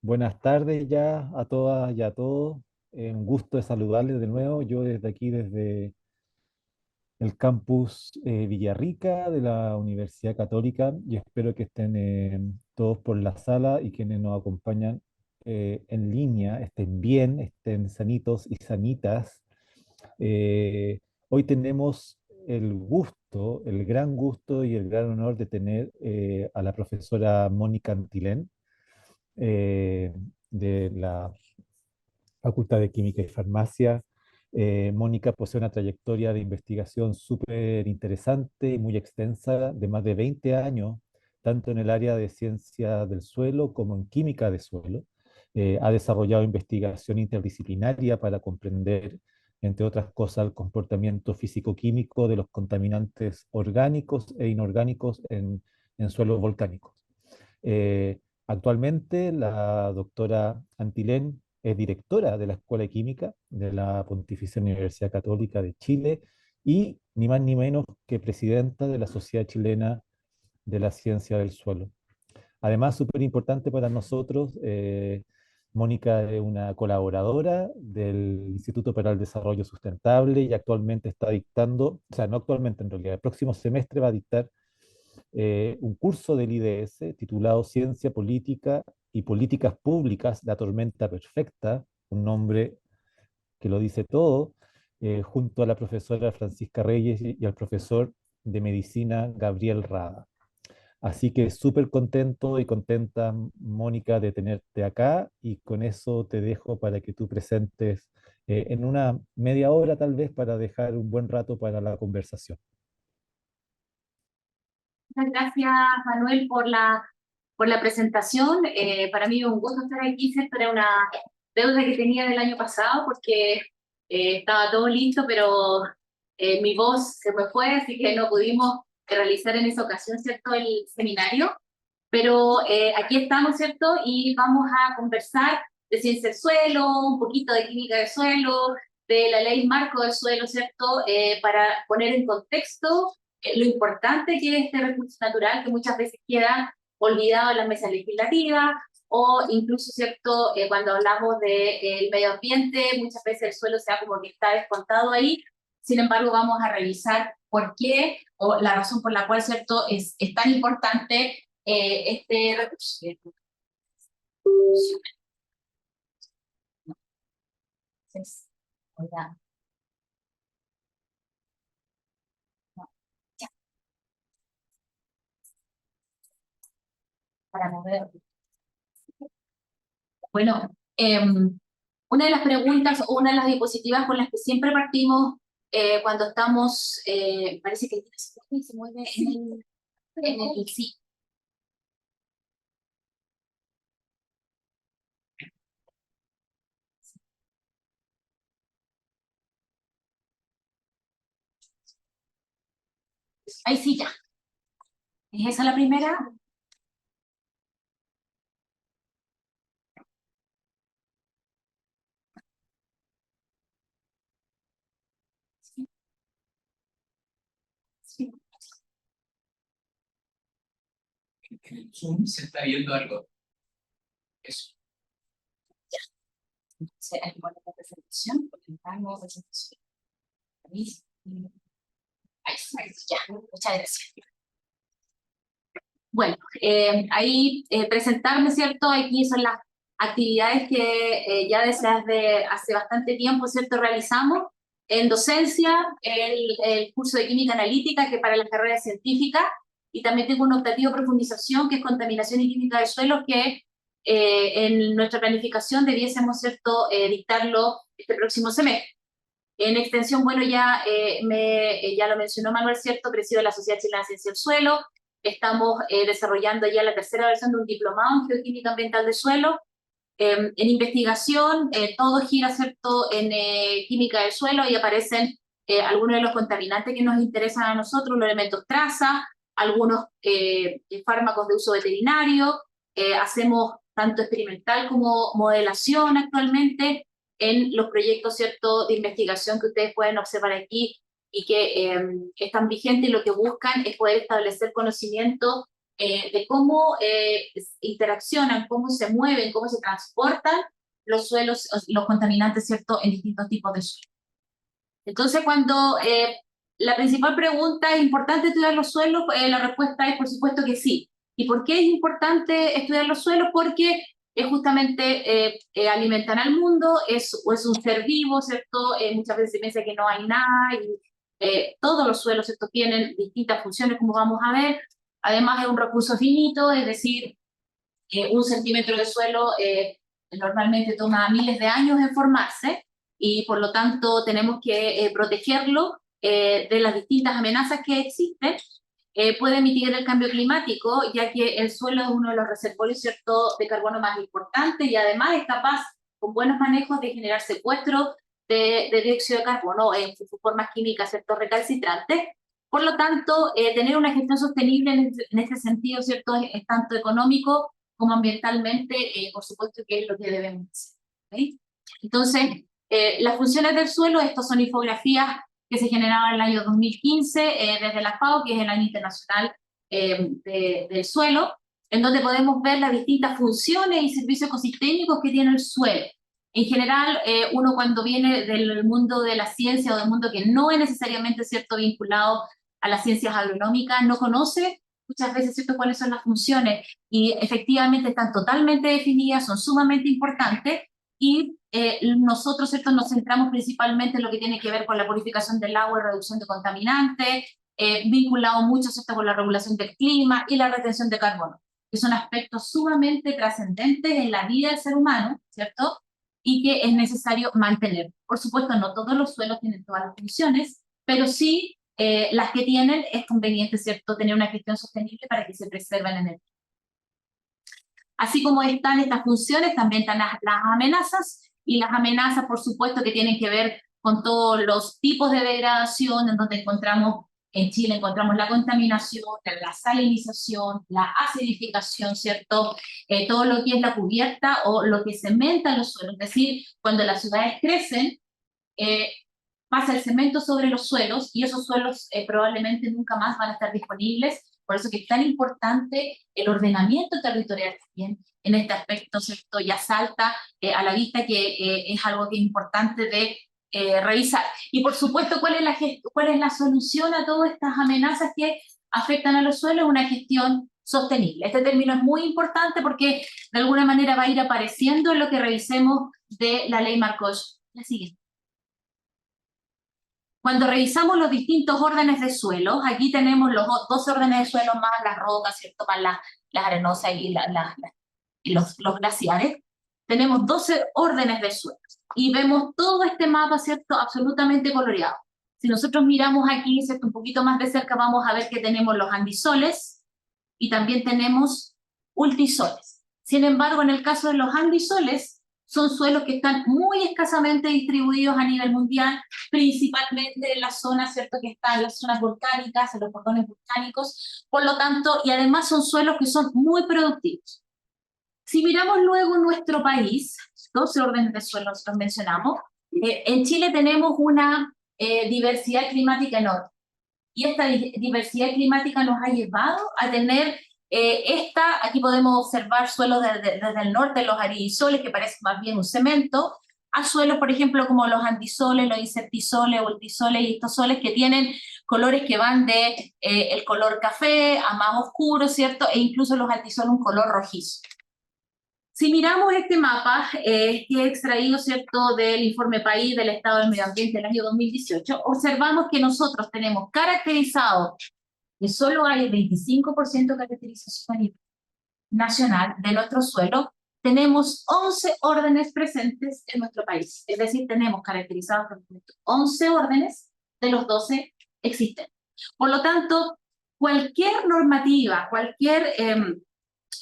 Buenas tardes ya a todas y a todos. Un gusto de saludarles de nuevo. Yo desde aquí, desde el campus Villarrica de la Universidad Católica, y espero que estén todos por la sala y quienes nos acompañan en línea estén bien, estén sanitos y sanitas. Eh, Hoy tenemos el gusto, el gran gusto y el gran honor de tener a la profesora Mónica Antilén eh, de la Facultad de Química y Farmacia. Mónica posee una trayectoria de investigación súper interesante y muy extensa de más de 20 años, tanto en el área de ciencia del suelo como en química de suelo. Ha desarrollado investigación interdisciplinaria para comprender, entre otras cosas, el comportamiento físico-químico de los contaminantes orgánicos e inorgánicos en suelos volcánicos. Actualmente la doctora Antilén es directora de la Escuela de Química de la Pontificia Universidad Católica de Chile y ni más ni menos que presidenta de la Sociedad Chilena de la Ciencia del Suelo. Además, súper importante para nosotros, Mónica es una colaboradora del Instituto para el Desarrollo Sustentable y actualmente está dictando, o sea, no actualmente en realidad, el próximo semestre va a dictar un curso del IDS titulado Ciencia Política y Políticas Públicas, la tormenta perfecta, un nombre que lo dice todo, junto a la profesora Francisca Reyes y al profesor de medicina Gabriel Rada. Así que súper contento y contenta, Mónica, de tenerte acá y con eso te dejo para que tú presentes en una media hora tal vez para dejar un buen rato para la conversación. Muchas gracias, Manuel, por la presentación. Para mí es un gusto estar aquí, ¿cierto? Era una deuda que tenía del año pasado porque estaba todo listo, pero mi voz se me fue, así que no pudimos realizar en esa ocasión, ¿cierto?, el seminario. Pero aquí estamos, ¿cierto? Y vamos a conversar de ciencia del suelo, un poquito de química del suelo, de la ley marco del suelo, ¿cierto? Para poner en contexto lo importante que es este recurso natural que muchas veces queda olvidado en las mesas legislativas o incluso, ¿cierto? Cuando hablamos del medio ambiente, muchas veces el suelo se da como que está descontado ahí. Sin embargo, vamos a revisar por qué o la razón por la cual, ¿cierto?, es tan importante este recurso. Entonces, voy a- no, ya, para mover. Bueno, una de las preguntas o una de las diapositivas con las que siempre partimos cuando estamos, parece que se mueve sí. Ahí sí, ya. ¿Es esa la primera? Sí, sí. En Zoom se está viendo algo. Eso. Entonces, ahí pone la presentación, presentamos presentación. Ahí, ahí, ya, muchas gracias. Bueno, ahí presentarme, ¿cierto? Aquí son las actividades que ya desde hace bastante tiempo, ¿cierto?, realizamos en docencia, el curso de química analítica, que para las carreras científicas, y también tengo un optativo de profundización, que es contaminación y química de suelos, que en nuestra planificación debiésemos, ¿cierto?, dictarlo este próximo semestre. En extensión, bueno, ya, ya lo mencionó Manuel, ¿cierto? Presido la Sociedad Chilena de Ciencia del Suelo. Estamos desarrollando ya la tercera versión de un diplomado en Geoquímica Ambiental de Suelo. En investigación, todo gira, ¿cierto?, en química del suelo y aparecen algunos de los contaminantes que nos interesan a nosotros, los elementos traza, algunos fármacos de uso veterinario. Hacemos tanto experimental como modelación actualmente en los proyectos, ¿cierto?, de investigación que ustedes pueden observar aquí y que están vigentes y lo que buscan es poder establecer conocimiento de cómo interaccionan, cómo se mueven, cómo se transportan los suelos, los contaminantes, ¿cierto?, en distintos tipos de suelos. Entonces, cuando la principal pregunta, ¿es importante estudiar los suelos? La respuesta es, por supuesto que sí. ¿Y por qué es importante estudiar los suelos? Porque justamente alimentan al mundo, es un ser vivo, ¿cierto? Muchas veces se piensa que no hay nada, y todos los suelos, ¿cierto?, tienen distintas funciones, como vamos a ver. Además, es un recurso finito, es decir, un centímetro de suelo normalmente toma miles de años en formarse, y por lo tanto tenemos que protegerlo de las distintas amenazas que existen. Puede mitigar el cambio climático, ya que el suelo es uno de los reservorios, ¿cierto?, de carbono más importantes, y además es capaz, con buenos manejos, de generar secuestro de dióxido de carbono en sus formas químicas, ¿cierto?, recalcitrantes. Por lo tanto, tener una gestión sostenible en este sentido, ¿cierto?, es tanto económico como ambientalmente, por supuesto que es lo que debemos hacer. ¿Okay? Entonces, las funciones del suelo, estas son infografías que se generaban en el año 2015 desde la FAO, que es el año internacional del suelo, en donde podemos ver las distintas funciones y servicios ecosistémicos que tiene el suelo. En general, uno cuando viene del mundo de la ciencia o del mundo que no es necesariamente, ¿cierto?, vinculado a las ciencias agronómicas, no conoce muchas veces, ¿cierto?, cuáles son las funciones, y efectivamente están totalmente definidas, son sumamente importantes, y nosotros, ¿cierto?, nos centramos principalmente en lo que tiene que ver con la purificación del agua y reducción de contaminantes, vinculado mucho, ¿cierto?, con la regulación del clima y la retención de carbono, que son aspectos sumamente trascendentes en la vida del ser humano, ¿cierto?, y que es necesario mantener. Por supuesto, no todos los suelos tienen todas las funciones, pero sí las que tienen es conveniente, ¿cierto?, tener una gestión sostenible para que se preserven en el tiempo. Así como están estas funciones, también están las amenazas, y las amenazas, por supuesto, que tienen que ver con todos los tipos de degradación, en donde encontramos, en Chile encontramos la contaminación, la salinización, la acidificación, ¿cierto? Todo lo que es la cubierta o lo que cementa los suelos, es decir, cuando las ciudades crecen, pasa el cemento sobre los suelos, y esos suelos probablemente nunca más van a estar disponibles. Por eso que es tan importante el ordenamiento territorial también en este aspecto, ¿cierto? Ya salta a la vista que es algo que es importante de revisar. Y por supuesto, ¿cuál es la solución a todas estas amenazas que afectan a los suelos? Una gestión sostenible. Este término es muy importante porque de alguna manera va a ir apareciendo en lo que revisemos de la ley Marcos. La siguiente. Cuando revisamos los distintos órdenes de suelos, aquí tenemos los 12 órdenes de suelo más las rocas, ¿cierto?, más las arenosas y los glaciares. Tenemos 12 órdenes de suelos y vemos todo este mapa, ¿cierto?, absolutamente coloreado. Si nosotros miramos aquí, ¿cierto?, un poquito más de cerca, vamos a ver que tenemos los andisoles y también tenemos ultisoles. Sin embargo, en el caso de los andisoles, son suelos que están muy escasamente distribuidos a nivel mundial, principalmente en las zonas, ¿cierto?, que están en las zonas volcánicas, en los cordones volcánicos, por lo tanto, y además son suelos que son muy productivos. Si miramos luego nuestro país, 12 órdenes de suelos los mencionamos, en Chile tenemos una diversidad climática enorme, y esta diversidad climática nos ha llevado a tener aquí podemos observar suelos desde el norte, los aridisoles, que parecen más bien un cemento, a suelos, por ejemplo, como los andisoles, los incertisoles, ultisoles y estosoles, que tienen colores que van de el color café a más oscuro, ¿cierto? E incluso los altisoles un color rojizo. Si miramos este mapa, que he extraído, ¿cierto?, del informe país del Estado del Medio Ambiente del año 2018, observamos que nosotros tenemos caracterizado que solo hay el 25% de caracterización a nivel nacional de nuestro suelo. Tenemos 11 órdenes presentes en nuestro país, es decir, tenemos caracterizados 11 órdenes de los 12 existentes. Por lo tanto, cualquier normativa, cualquier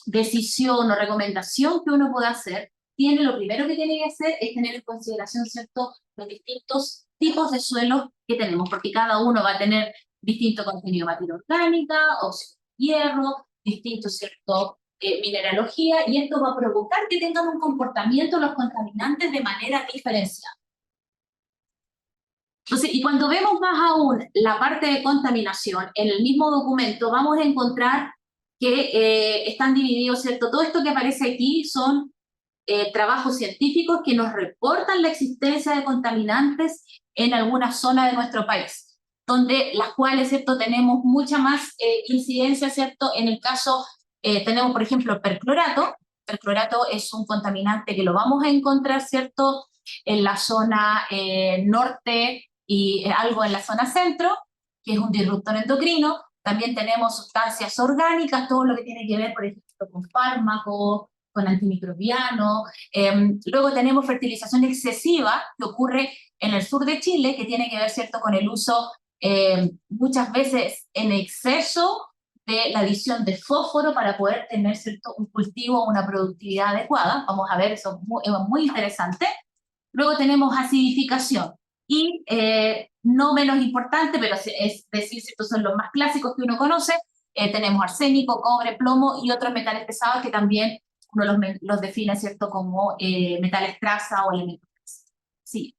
decisión o recomendación que uno pueda hacer, lo primero que tiene que hacer es tener en consideración, ¿cierto?, los distintos tipos de suelos que tenemos, porque cada uno va a tener distinto contenido de materia orgánica, óxido de hierro, distinto, ¿cierto?, mineralogía, y esto va a provocar que tengan un comportamiento los contaminantes de manera diferenciada. Entonces, y cuando vemos más aún la parte de contaminación, en el mismo documento vamos a encontrar que están divididos, ¿cierto? Todo esto que aparece aquí son trabajos científicos que nos reportan la existencia de contaminantes en algunas zonas de nuestro país, donde las cuales, ¿cierto?, tenemos mucha más incidencia, ¿cierto? En el caso, tenemos, por ejemplo, el perclorato. El perclorato es un contaminante que lo vamos a encontrar, ¿cierto?, en la zona norte y algo en la zona centro, que es un disruptor endocrino. También tenemos sustancias orgánicas, todo lo que tiene que ver, por ejemplo, con fármacos, con antimicrobianos. Luego tenemos fertilización excesiva, que ocurre en el sur de Chile, que tiene que ver, ¿cierto?, con el uso muchas veces en exceso de la adición de fósforo para poder tener, ¿cierto?, un cultivo o una productividad adecuada. Vamos a ver, eso es muy interesante. Luego tenemos acidificación. Y no menos importante, pero es decir, estos son los más clásicos que uno conoce, tenemos arsénico, cobre, plomo y otros metales pesados que también uno los define, ¿cierto?, como metales traza o elementos traza. Sí.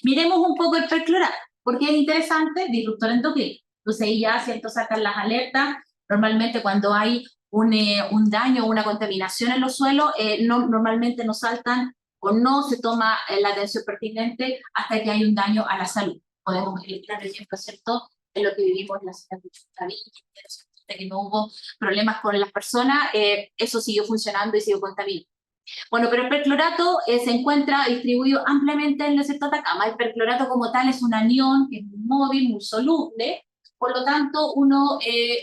Miremos un poco el perclorato, porque es interesante, disruptor endocrino. Entonces ahí ya, ¿cierto?, sacan las alertas. Normalmente cuando hay un daño o una contaminación en los suelos, normalmente no saltan o no se toma la atención pertinente hasta que hay un daño a la salud. Podemos ilustrar ejemplo, ¿cierto?, en lo que vivimos en la ciudad de Chutabí, que no hubo problemas con las personas, eso siguió funcionando y siguió contaminando. Bueno, pero el perclorato se encuentra distribuido ampliamente en el desierto de Atacama. El perclorato como tal es un anión que es muy móvil, muy soluble, por lo tanto uno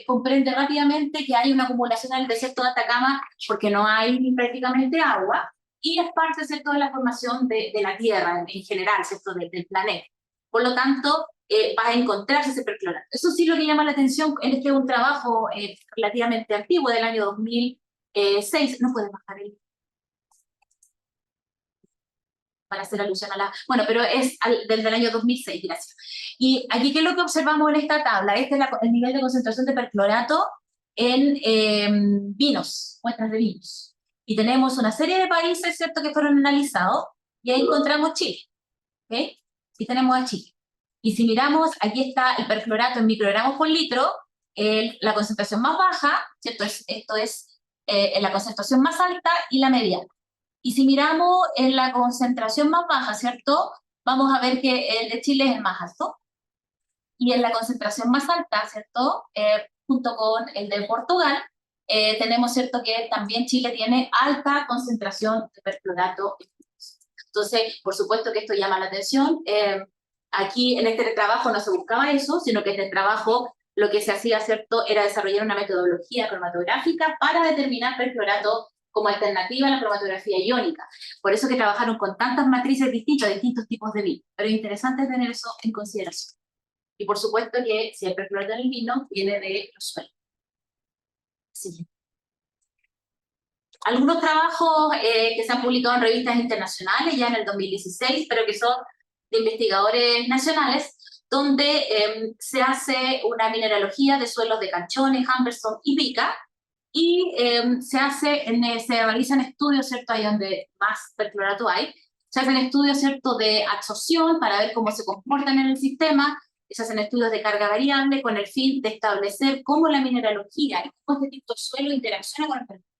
comprende rápidamente que hay una acumulación en el desierto de Atacama porque no hay prácticamente agua, y es parte, ¿cierto?, de la formación de la Tierra en general, ¿cierto?, del planeta. Por lo tanto, va a encontrarse ese perclorato. Eso sí, lo que llama la atención, este es un trabajo relativamente antiguo, del año 2006, no puede bajar el... para hacer alusión a la... Bueno, pero es desde el año 2006, gracias. Y aquí, ¿qué es lo que observamos en esta tabla? Este es el nivel de concentración de perclorato en vinos, muestras de vinos. Y tenemos una serie de países, ¿cierto?, que fueron analizados, y ahí encontramos Chile, ¿ok? Y tenemos a Chile. Y si miramos, aquí está el perclorato en microgramos por litro, la concentración más baja, ¿cierto? Esto es la concentración más alta y la mediana. Y si miramos en la concentración más baja, ¿cierto?, vamos a ver que el de Chile es el más alto. Y en la concentración más alta, ¿cierto?, junto con el de Portugal, tenemos, ¿cierto?, que también Chile tiene alta concentración de perclorato. Entonces, por supuesto que esto llama la atención. Aquí en este trabajo no se buscaba eso, sino que en este trabajo lo que se hacía, ¿cierto?, era desarrollar una metodología cromatográfica para determinar perclorato como alternativa a la cromatografía iónica. Por eso que trabajaron con tantas matrices distintas, distintos tipos de vino. Pero es interesante tener eso en consideración. Y por supuesto que si hay perclorato en el vino, viene de los suelos. Sí. Algunos trabajos que se han publicado en revistas internacionales ya en el 2016, pero que son de investigadores nacionales, donde se hace una mineralogía de suelos de Canchones, Humberstone y Pica, y se realizan estudios, ¿cierto?, ahí donde más perclorato hay, se hacen estudios, ¿cierto?, de absorción para ver cómo se comportan en el sistema, se hacen estudios de carga variable con el fin de establecer cómo la mineralogía y cómo este tipo de suelo interacciona con el perclorato.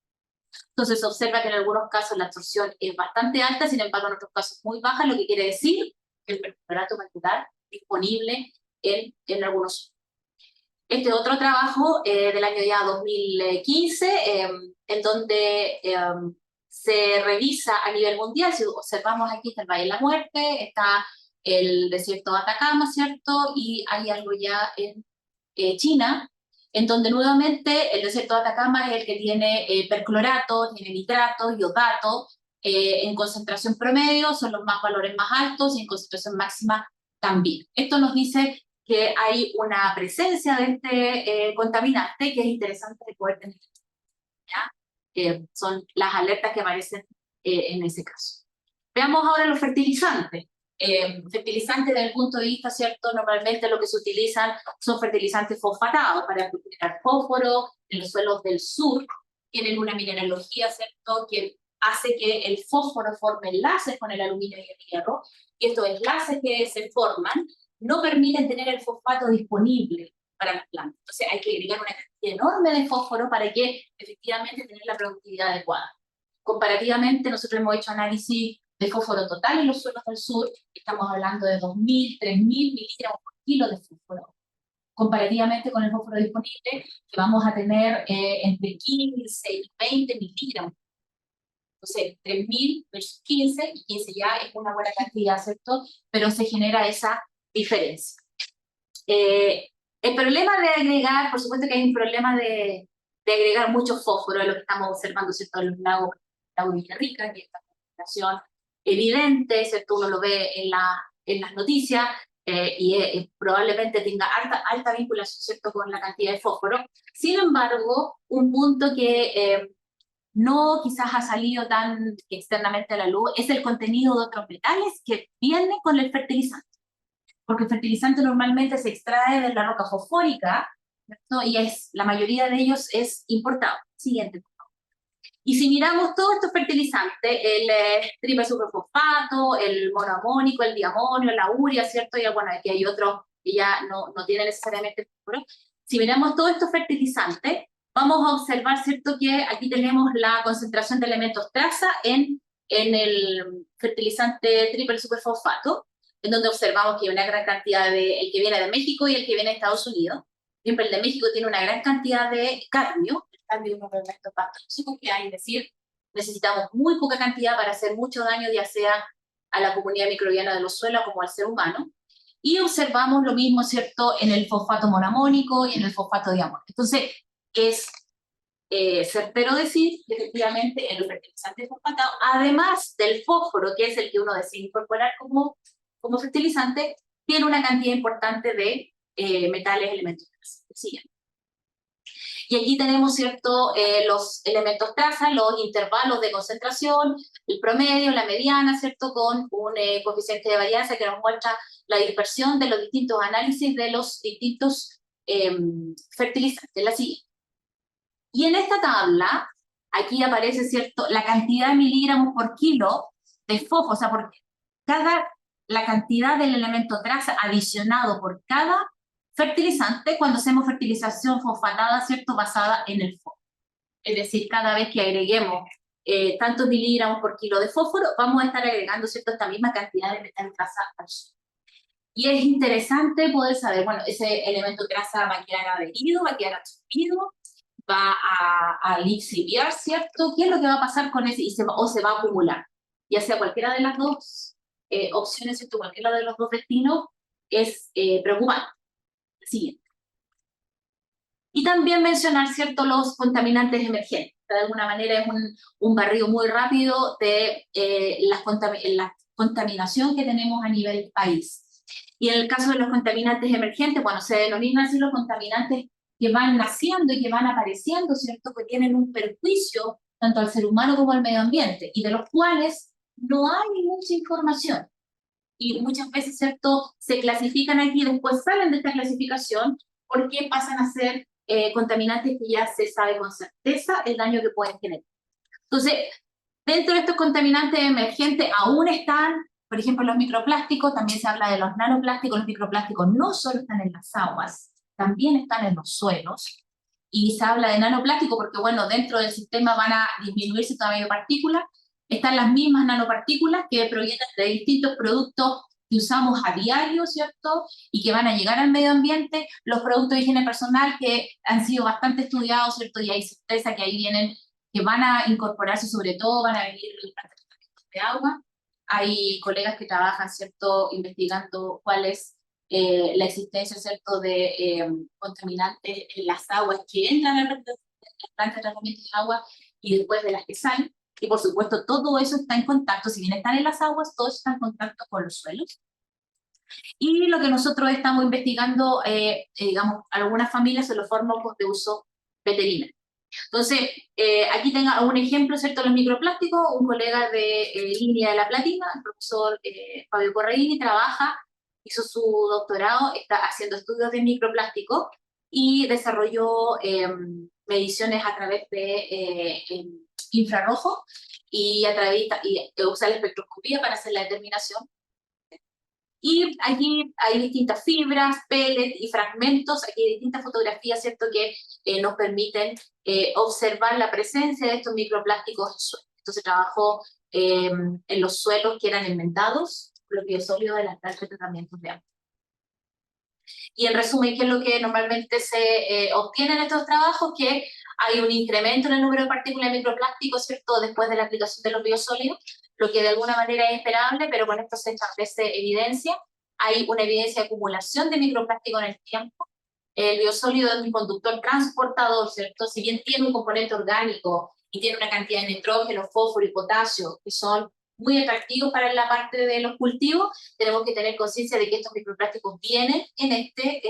Entonces se observa que en algunos casos la absorción es bastante alta, sin embargo en otros casos muy baja, lo que quiere decir que el perclorato va a quedar disponible en algunos. Este otro trabajo del año ya 2015, en donde se revisa a nivel mundial. Si observamos aquí está el Valle de la Muerte, está el desierto de Atacama, ¿cierto? Y hay algo ya en China, en donde nuevamente el desierto de Atacama es el que tiene perclorato, tiene nitrato, iodato, en concentración promedio son los valores más altos, y en concentración máxima también. Esto nos dice que hay una presencia de este contaminante que es interesante de poder tener, ¿ya? Son las alertas que aparecen en ese caso. Veamos ahora los fertilizantes. Fertilizantes desde el punto de vista, ¿cierto? Normalmente lo que se utilizan son fertilizantes fosfatados para generar fósforo. En los suelos del sur tienen una mineralogía, ¿cierto?, que hace que el fósforo forme enlaces con el aluminio y el hierro, y estos enlaces que se forman no permiten tener el fosfato disponible para las plantas. Entonces hay que agregar una cantidad enorme de fósforo para que efectivamente tener la productividad adecuada. Comparativamente, nosotros hemos hecho análisis de fósforo total en los suelos del sur, estamos hablando de 2.000, 3.000 miligramos por kilo de fósforo. Comparativamente con el fósforo disponible, que vamos a tener entre 15 y 20 miligramos. Entonces, 3.000 versus 15, y 15 ya es una buena cantidad, ¿cierto? Pero se genera esa diferencia. El problema de agregar, por supuesto que hay un problema de agregar mucho fósforo, a lo que estamos observando, ¿cierto? En los lagos Villarrica, que esta concentración evidente, ¿cierto? Uno lo ve en las noticias, y probablemente tenga alta vinculación, ¿cierto?, con la cantidad de fósforo. Sin embargo, un punto que no quizás ha salido tan externamente a la luz es el contenido de otros metales que viene con el fertilizante. Porque el fertilizante normalmente se extrae de la roca fosfórica, ¿cierto? Y la mayoría de ellos es importado. Siguiente. Y si miramos todos estos fertilizantes, el triple superfosfato, el monoamónico, el diamonio, la urea, ¿cierto? Y bueno, aquí hay otros que ya no tienen necesariamente fósforo. Si miramos todos estos fertilizantes, vamos a observar, ¿cierto?, que aquí tenemos la concentración de elementos traza en el fertilizante triple superfosfato, en donde observamos que hay una gran cantidad de el que viene de México y el que viene de Estados Unidos. Siempre el de México tiene una gran cantidad de cadmio. El cadmio es uno de los elementos más tóxicos que hay, es decir, necesitamos muy poca cantidad para hacer mucho daño, ya sea a la comunidad microbiana de los suelos como al ser humano. Y observamos lo mismo, ¿cierto?, en el fosfato monoamónico y en el fosfato diamónico. Entonces, es certero decir que efectivamente el fertilizante fosfatado, además del fósforo, que es el que uno decide incorporar como fertilizante, tiene una cantidad importante de metales, elementos traza. Siguiente. Y aquí tenemos, ¿cierto?, los elementos traza, los intervalos de concentración, el promedio, la mediana, ¿cierto?, con un coeficiente de varianza que nos muestra la dispersión de los distintos análisis de los distintos fertilizantes. La siguiente. Y en esta tabla, aquí aparece, ¿cierto?, la cantidad de miligramos por kilo de fósforo, o sea, por la cantidad del elemento traza adicionado por cada fertilizante cuando hacemos fertilización fosfatada, ¿cierto?, basada en el fósforo. Es decir, cada vez que agreguemos tantos miligramos por kilo de fósforo, vamos a estar agregando, ¿cierto?, esta misma cantidad de metal traza al suelo. Y es interesante poder saber, bueno, ese elemento traza va a quedar adherido, va a quedar absorbido, va a lixiviar, ¿cierto? ¿Qué es lo que va a pasar con ese? O se va a acumular. Ya sea cualquiera de las dos opciones, ¿cierto? Cualquiera de los dos destinos es preocupante. Siguiente. Y también mencionar, ¿cierto?, los contaminantes emergentes. De alguna manera es un barrido muy rápido de la contaminación que tenemos a nivel país. Y en el caso de los contaminantes emergentes, bueno, se denominan así los contaminantes que van naciendo y que van apareciendo, ¿cierto?, que tienen un perjuicio tanto al ser humano como al medio ambiente, y de los cuales no hay mucha información. Y muchas veces, ¿cierto?, se clasifican aquí y después salen de esta clasificación porque pasan a ser contaminantes que ya se sabe con certeza el daño que pueden generar. Entonces, dentro de estos contaminantes emergentes aún están, por ejemplo, los microplásticos, también se habla de los nanoplásticos. Los microplásticos no solo están en las aguas, también están en los suelos, y se habla de nanoplástico porque, bueno, dentro del sistema van a disminuirse todavía partículas. Están las mismas nanopartículas que provienen de distintos productos que usamos a diario, ¿cierto?, y que van a llegar al medio ambiente, los productos de higiene personal que han sido bastante estudiados, ¿cierto?, y hay certeza que ahí vienen, que van a incorporarse, sobre todo van a venir los tratamientos de agua. Hay colegas que trabajan, ¿cierto?, investigando cuál es la existencia, ¿cierto?, de contaminantes en las aguas que entran a las plantas de tratamiento de agua y después de las que salen. Y por supuesto, todo eso está en contacto, si bien están en las aguas, todo eso está en contacto con los suelos. Y lo que nosotros estamos investigando, digamos, algunas familias son los fármacos de uso veterinario. Entonces, aquí tengo un ejemplo, ¿cierto?, los microplásticos. Un colega de Línea de la Platina, el profesor Fabio Corradini, hizo su doctorado, está haciendo estudios de microplástico y desarrolló mediciones a través de infrarrojo y usa la espectroscopía para hacer la determinación. Y aquí hay distintas fibras, pellets y fragmentos, aquí hay distintas fotografías, ¿cierto?, que nos permiten observar la presencia de estos microplásticos en suelo. Esto se trabajó en los suelos que eran enmendados, los biosólidos de las plantas de tratamientos de agua. Y en resumen, ¿qué es lo que normalmente se obtiene en estos trabajos? Que hay un incremento en el número de partículas de microplásticos, ¿cierto?, después de la aplicación de los biosólidos, lo que de alguna manera es esperable, pero con esto se establece evidencia. Hay una evidencia de acumulación de microplástico en el tiempo. El biosólido es un conductor transportador, ¿cierto? Si bien tiene un componente orgánico y tiene una cantidad de nitrógeno, fósforo y potasio que son muy atractivos para la parte de los cultivos, tenemos que tener conciencia de que estos microplásticos vienen en este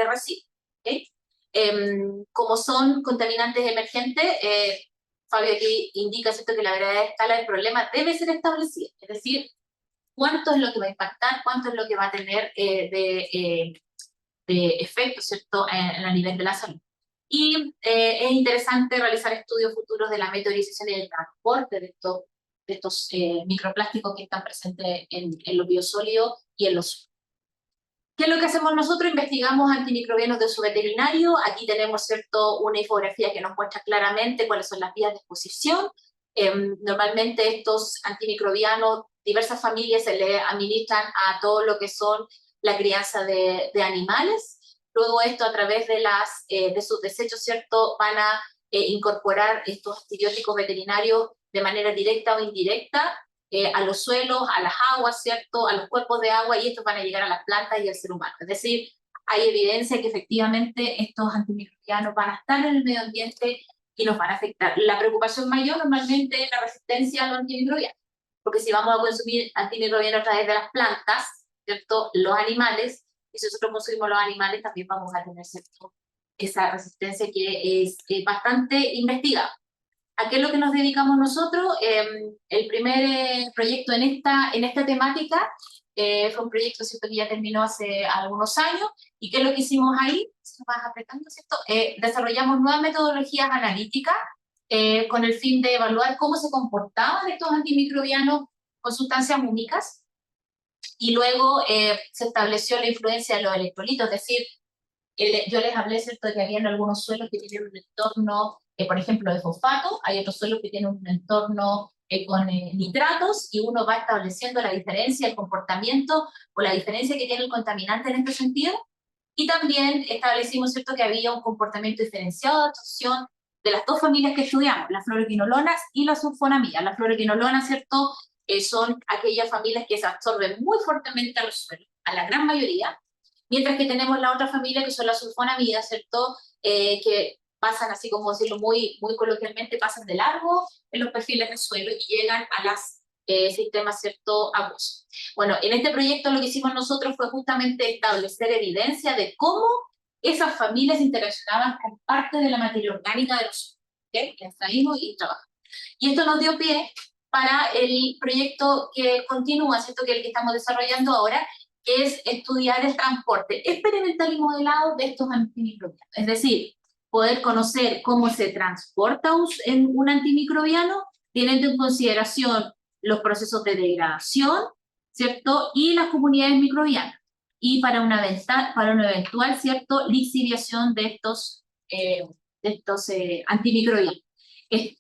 residuo. ¿Okay? Como son contaminantes emergentes, Fabio aquí indica, ¿cierto?, que la verdadera escala del problema debe ser establecida, es decir, cuánto es lo que va a impactar, cuánto es lo que va a tener de efecto, ¿cierto?, a nivel de la salud. Y es interesante realizar estudios futuros de la meteorización y el transporte de estos microplásticos que están presentes en los biosólidos y en los. ¿Qué es lo que hacemos nosotros? Investigamos antimicrobianos de uso veterinario. Aquí tenemos, ¿cierto?, una infografía que nos muestra claramente cuáles son las vías de exposición. Normalmente estos antimicrobianos, diversas familias se le administran a todo lo que son la crianza de animales. Luego esto, a través de sus desechos, ¿cierto?, van a incorporar estos antibióticos veterinarios de manera directa o indirecta a los suelos, a las aguas, ¿cierto?, a los cuerpos de agua, y estos van a llegar a las plantas y al ser humano. Es decir, hay evidencia que efectivamente estos antimicrobianos van a estar en el medio ambiente y nos van a afectar. La preocupación mayor normalmente es la resistencia a los antimicrobianos, porque si vamos a consumir antimicrobianos a través de las plantas, ¿cierto?, los animales, y si nosotros consumimos los animales también vamos a tener, ¿cierto?, esa resistencia que es bastante investigada. ¿A qué es lo que nos dedicamos nosotros? El primer proyecto en esta temática fue un proyecto, ¿cierto?, que ya terminó hace algunos años. ¿Y qué es lo que hicimos ahí? Si vas apretando, ¿cierto? Desarrollamos nuevas metodologías analíticas con el fin de evaluar cómo se comportaban estos antimicrobianos con sustancias únicas. Y luego se estableció la influencia de los electrolitos, es decir, yo les hablé, ¿cierto?, de que había algunos suelos que tienen un entorno, por ejemplo, de fosfato, hay otros suelos que tienen un entorno con nitratos, y uno va estableciendo la diferencia, el comportamiento o la diferencia que tiene el contaminante en este sentido. Y también establecimos, ¿cierto?, que había un comportamiento diferenciado de absorción de las dos familias que estudiamos, las fluoroquinolonas y las sulfonamidas. Las fluoroquinolonas, ¿cierto?, son aquellas familias que se absorben muy fuertemente a los suelos, a la gran mayoría, mientras que tenemos la otra familia que son las sulfonamidas, ¿cierto?, que pasan, así como decirlo muy, muy coloquialmente, pasan de largo en los perfiles del suelo y llegan a los sistemas, ¿cierto?, acuosos. Bueno, en este proyecto lo que hicimos nosotros fue justamente establecer evidencia de cómo esas familias interaccionaban con parte de la materia orgánica de los suelos, ¿okay? Que extraímos y trabajamos. Y esto nos dio pie para el proyecto que continúa, ¿cierto?, que es el que estamos desarrollando ahora, que es estudiar el transporte experimental y modelado de estos antimicrobianos. Es decir, poder conocer cómo se transporta un antimicrobiano, teniendo en consideración los procesos de degradación, ¿cierto?, y las comunidades microbianas, y para una eventual, ¿cierto?, lixiviación de estos antimicrobianos.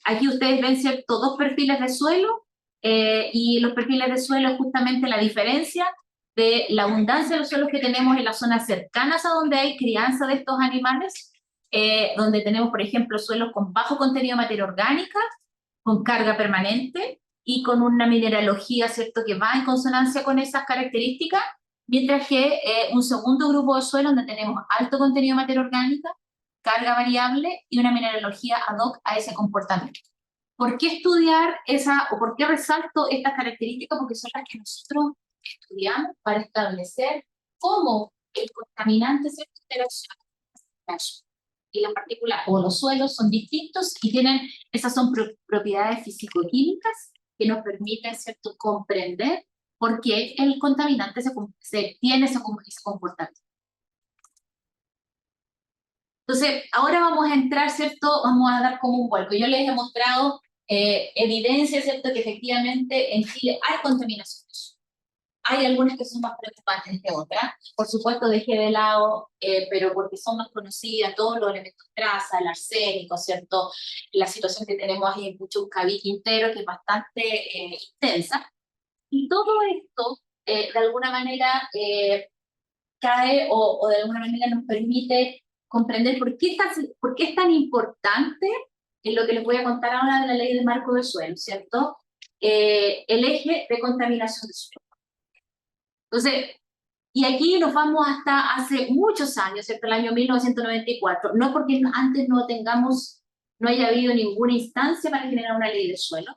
Aquí ustedes ven, ¿cierto?, dos perfiles de suelo, y los perfiles de suelo es justamente la diferencia de la abundancia de los suelos que tenemos en las zonas cercanas a donde hay crianza de estos animales, donde tenemos, por ejemplo, suelos con bajo contenido de materia orgánica, con carga permanente y con una mineralogía, ¿cierto?, que va en consonancia con esas características, mientras que un segundo grupo de suelos donde tenemos alto contenido de materia orgánica, carga variable y una mineralogía ad hoc a ese comportamiento. ¿Por qué estudiar o por qué resalto estas características? Porque son las que nosotros estudiamos para establecer cómo el contaminante se interacciona con el suelo. Y las partículas o los suelos son distintos y esas son propiedades físico-químicas que nos permiten, ¿cierto?, comprender por qué el contaminante tiene ese comportamiento. Entonces, ahora vamos a entrar, ¿cierto?, vamos a dar como un vuelco. Yo les he mostrado evidencia, ¿cierto?, que efectivamente en Chile hay contaminación de suelo. Hay algunas que son más preocupantes que otras. Por supuesto, dejé de lado, pero porque son más conocidas, todos los elementos traza, el arsénico, ¿cierto? La situación que tenemos ahí en Puchuncaví, Quintero, que es bastante intensa. Y todo esto, de alguna manera, cae o de alguna manera nos permite comprender por qué es tan importante en lo que les voy a contar ahora de la ley del marco del suelo, ¿cierto? El eje de contaminación del suelo. Entonces, y aquí nos vamos hasta hace muchos años, ¿cierto? El año 1994, no porque antes no haya habido ninguna instancia para generar una ley de suelo,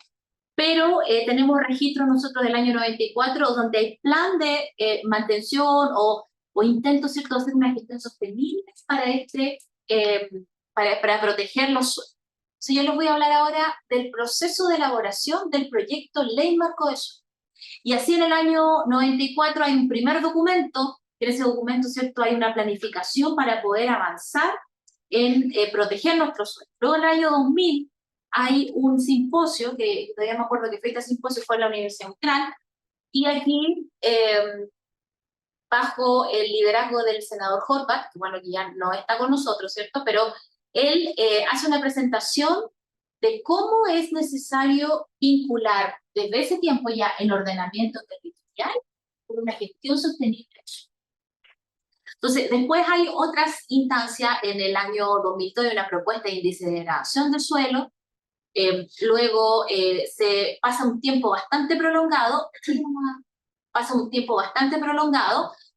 pero tenemos registro nosotros del año 94 donde hay plan de mantención o intento, ¿cierto?, de hacer una gestión sostenible eh, para proteger los suelos. Entonces yo les voy a hablar ahora del proceso de elaboración del proyecto Ley Marco de Suelo. Y así en el año 94 hay un primer documento, en ese documento, ¿cierto?, hay una planificación para poder avanzar en proteger nuestros suelos. Luego en el año 2000 hay un simposio, que todavía me acuerdo que fue este simposio, fue en la Universidad Austral, y aquí, bajo el liderazgo del senador Horvath, que bueno, que ya no está con nosotros, ¿cierto?, pero él hace una presentación de cómo es necesario vincular desde ese tiempo ya el ordenamiento territorial con una gestión sostenible. Entonces, después hay otras instancias. En el año 2002 hay una propuesta de índice de degradación del suelo. Luego se pasa un tiempo bastante prolongado,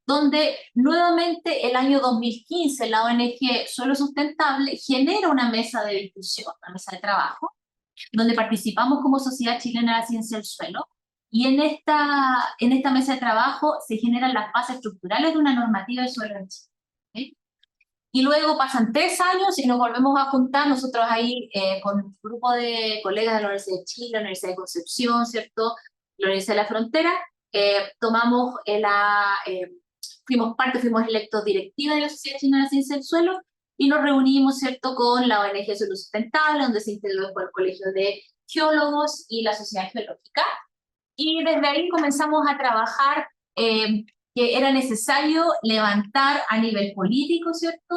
donde nuevamente el año 2015 la ONG Suelo Sustentable genera una mesa de discusión, una mesa de trabajo, donde participamos como Sociedad Chilena de la Ciencia del Suelo, y en esta mesa de trabajo se generan las bases estructurales de una normativa de suelo en Chile. ¿Okay? Y luego pasan 3 años y nos volvemos a juntar nosotros ahí con un grupo de colegas de la Universidad de Chile, la Universidad de Concepción, ¿cierto?, la Universidad de la Frontera, fuimos electos directiva de la Sociedad Chilena de la Ciencia del Suelo, y nos reunimos, ¿cierto?, con la ONG Suelo Sustentable, donde se integró por el Colegio de Geólogos y la Sociedad Geológica, y desde ahí comenzamos a trabajar que era necesario levantar a nivel político, ¿cierto?,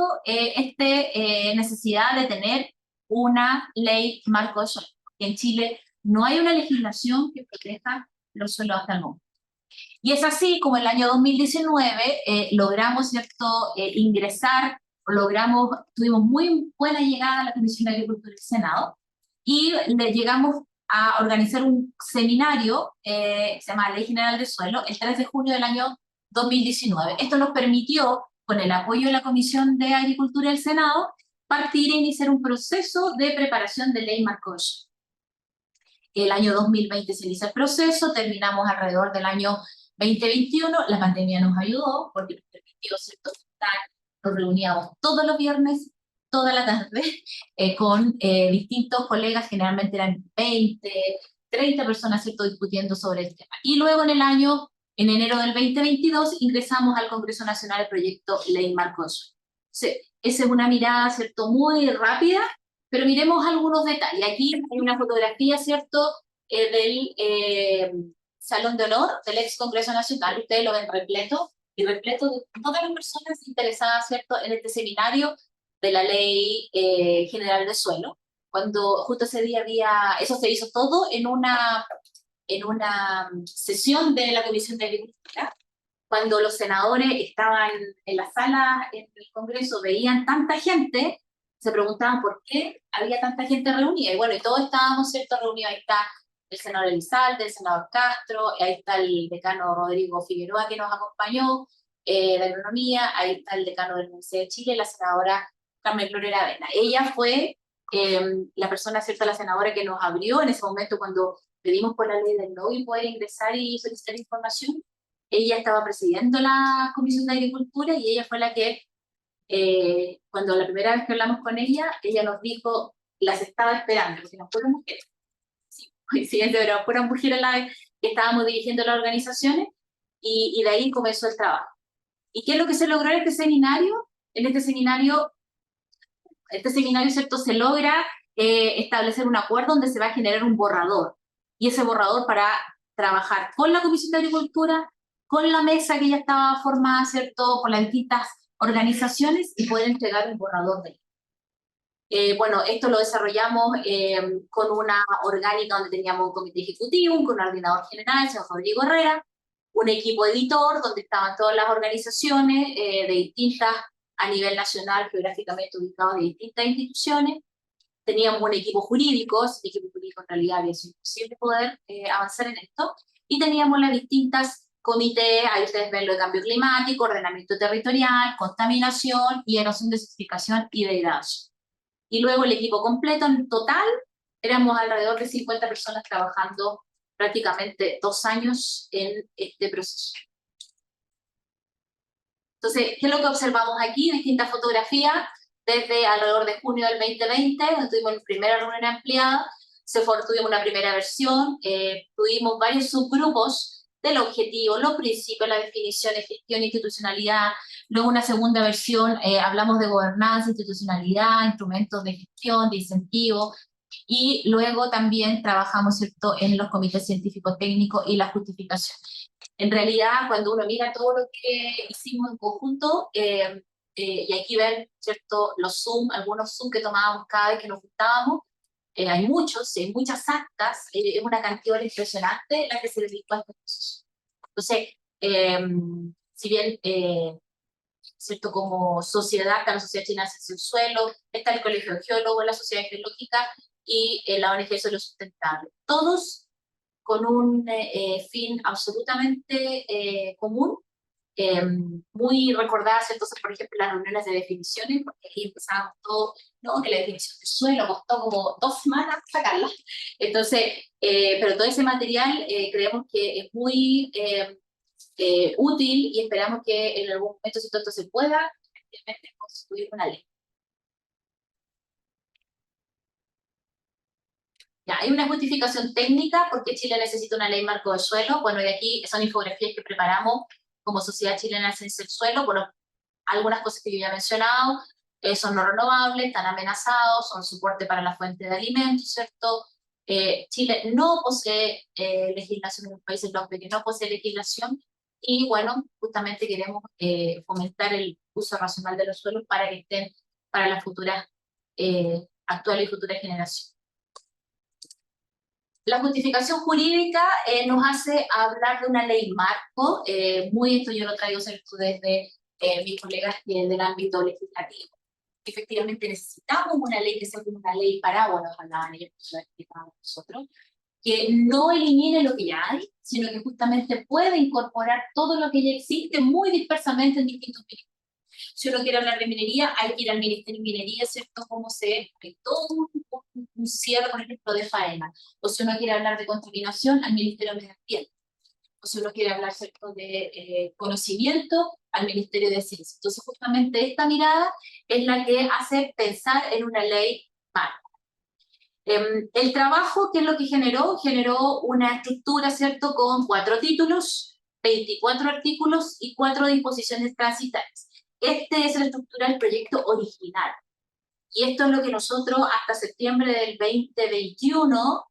necesidad de tener una ley marco de suelo. En Chile no hay una legislación que proteja los suelos hasta el momento. Y es así como en el año 2019 logramos, ¿cierto?, tuvimos muy buena llegada a la Comisión de Agricultura del Senado, y le llegamos a organizar un seminario, se llama Ley General del Suelo, el 3 de junio del año 2019. Esto nos permitió, con el apoyo de la Comisión de Agricultura del Senado, partir e iniciar un proceso de preparación de ley marco de suelo. El año 2020 se inicia el proceso, terminamos alrededor del año 2021, la pandemia nos ayudó, porque nos permitió, ¿cierto?, nos reuníamos todos los viernes, toda la tarde, con distintos colegas, generalmente eran 20, 30 personas, ¿cierto?, discutiendo sobre el tema. Y luego en enero del 2022, ingresamos al Congreso Nacional el proyecto Ley Marco de Suelo. Esa es una mirada, ¿cierto?, muy rápida, pero miremos algunos detalles. Aquí hay una fotografía, ¿cierto?, del Salón de Honor del ex Congreso Nacional. Ustedes lo ven repleto, y repleto de todas las personas interesadas, ¿cierto?, en este seminario de la Ley General de Suelo. Cuando justo ese día eso se hizo todo en una sesión de la Comisión de Agricultura. Cuando los senadores estaban en la sala en el Congreso, veían tanta gente, se preguntaban por qué había tanta gente reunida. Y bueno, y todos estábamos, ¿cierto?, reunidos. Ahí está el senador Elizalde, el senador Castro, ahí está el decano Rodrigo Figueroa, que nos acompañó, de Agronomía, ahí está el decano de la Universidad de Chile, la senadora Carmen Gloria Aravena. Ella fue la persona, ¿cierto?, la senadora que nos abrió en ese momento cuando pedimos por la ley del lobby poder ingresar y solicitar información. Ella estaba presidiendo la Comisión de Agricultura, y ella fue la que, cuando la primera vez que hablamos con ella nos dijo, las estaba esperando, porque no fueron mujeres. Sí, coincidencia, pero fueron mujeres las que estábamos dirigiendo las organizaciones, y de ahí comenzó el trabajo. ¿Y qué es lo que se logró en este seminario? En este seminario, ¿cierto?, se logra establecer un acuerdo donde se va a generar un borrador, y ese borrador para trabajar con la Comisión de Agricultura, con la mesa que ya estaba formada, ¿cierto?, por las distintas organizaciones y poder entregar un borrador de ley. Bueno, esto lo desarrollamos con una orgánica donde teníamos un comité ejecutivo, un coordinador general, el señor Rodrigo Herrera, un equipo editor donde estaban todas las organizaciones de distintas, a nivel nacional, geográficamente ubicados de distintas instituciones. Teníamos un equipo jurídico, ese equipo jurídico en realidad había sido imposible poder avanzar en esto, y teníamos las distintas comités, ahí ustedes ven lo de cambio climático, ordenamiento territorial, contaminación y erosión, desertificación y degradación. Y luego el equipo completo, en total, éramos alrededor de 50 personas trabajando prácticamente 2 años en este proceso. Entonces, ¿qué es lo que observamos aquí? Distintas fotografías, desde alrededor de junio del 2020, donde tuvimos la primera reunión ampliada, tuvimos una primera versión, tuvimos varios subgrupos del objetivo, los principios, las definiciones, gestión, institucionalidad. Luego una segunda versión, hablamos de gobernanza, institucionalidad, instrumentos de gestión, de incentivo, y luego también trabajamos, ¿cierto?, en los comités científicos técnicos y la justificación. En realidad, cuando uno mira todo lo que hicimos en conjunto, y aquí ven, ¿cierto?, los Zoom, algunos Zoom que tomábamos cada vez que nos juntábamos, hay muchos, hay muchas actas, es una cantidad impresionante la que se dedicó a este proceso. Entonces, si bien, ¿cierto?, como sociedad, está la Sociedad Chilena de Ciencias del Suelo, está el Colegio de Geólogos, la Sociedad Geológica y la ONG Suelo Sustentable. Todos con un fin absolutamente común, muy recordadas entonces, por ejemplo, las reuniones de definiciones, porque ahí empezábamos todo, ¿no?, que la definición de suelo costó como 2 semanas sacarla. Entonces, pero todo ese material creemos que es muy útil y esperamos que en algún momento, si todo esto se pueda, efectivamente construir una ley. Ya, hay una justificación técnica porque Chile necesita una ley marco de suelo. Bueno, y aquí son infografías que preparamos como Sociedad Chilena de Ciencias del Suelo. Bueno, algunas cosas que yo ya he mencionado, son no renovables, están amenazados, son soporte para la fuente de alimentos, ¿cierto? Chile no posee legislación, en los países que no posee legislación, y bueno, justamente queremos fomentar el uso racional de los suelos para que estén para las futuras, actuales y futuras generaciones. La justificación jurídica nos hace hablar de una ley marco, esto yo lo traigo desde mis colegas del ámbito legislativo. Efectivamente necesitamos una ley que sea como una ley paraguas, hablaban ellos, lo explicábamos nosotros, que no elimine lo que ya hay, sino que justamente pueda incorporar todo lo que ya existe muy dispersamente en distintos ministerios. Si uno quiere hablar de minería, hay que ir al Ministerio de Minería, ¿cierto? Cómo se ve todo un cierre, por ejemplo, de faena. O si uno quiere hablar de contaminación, al Ministerio de Medio Ambiente. O si uno quiere hablar, ¿cierto?, de conocimiento, al Ministerio de Ciencia. Entonces, justamente esta mirada es la que hace pensar en una ley marco. El trabajo, ¿qué es lo que generó? Generó una estructura, ¿cierto?, con 4 títulos, 24 artículos y 4 disposiciones transitorias. Esta es la estructura del proyecto original. Y esto es lo que nosotros hasta septiembre del 2021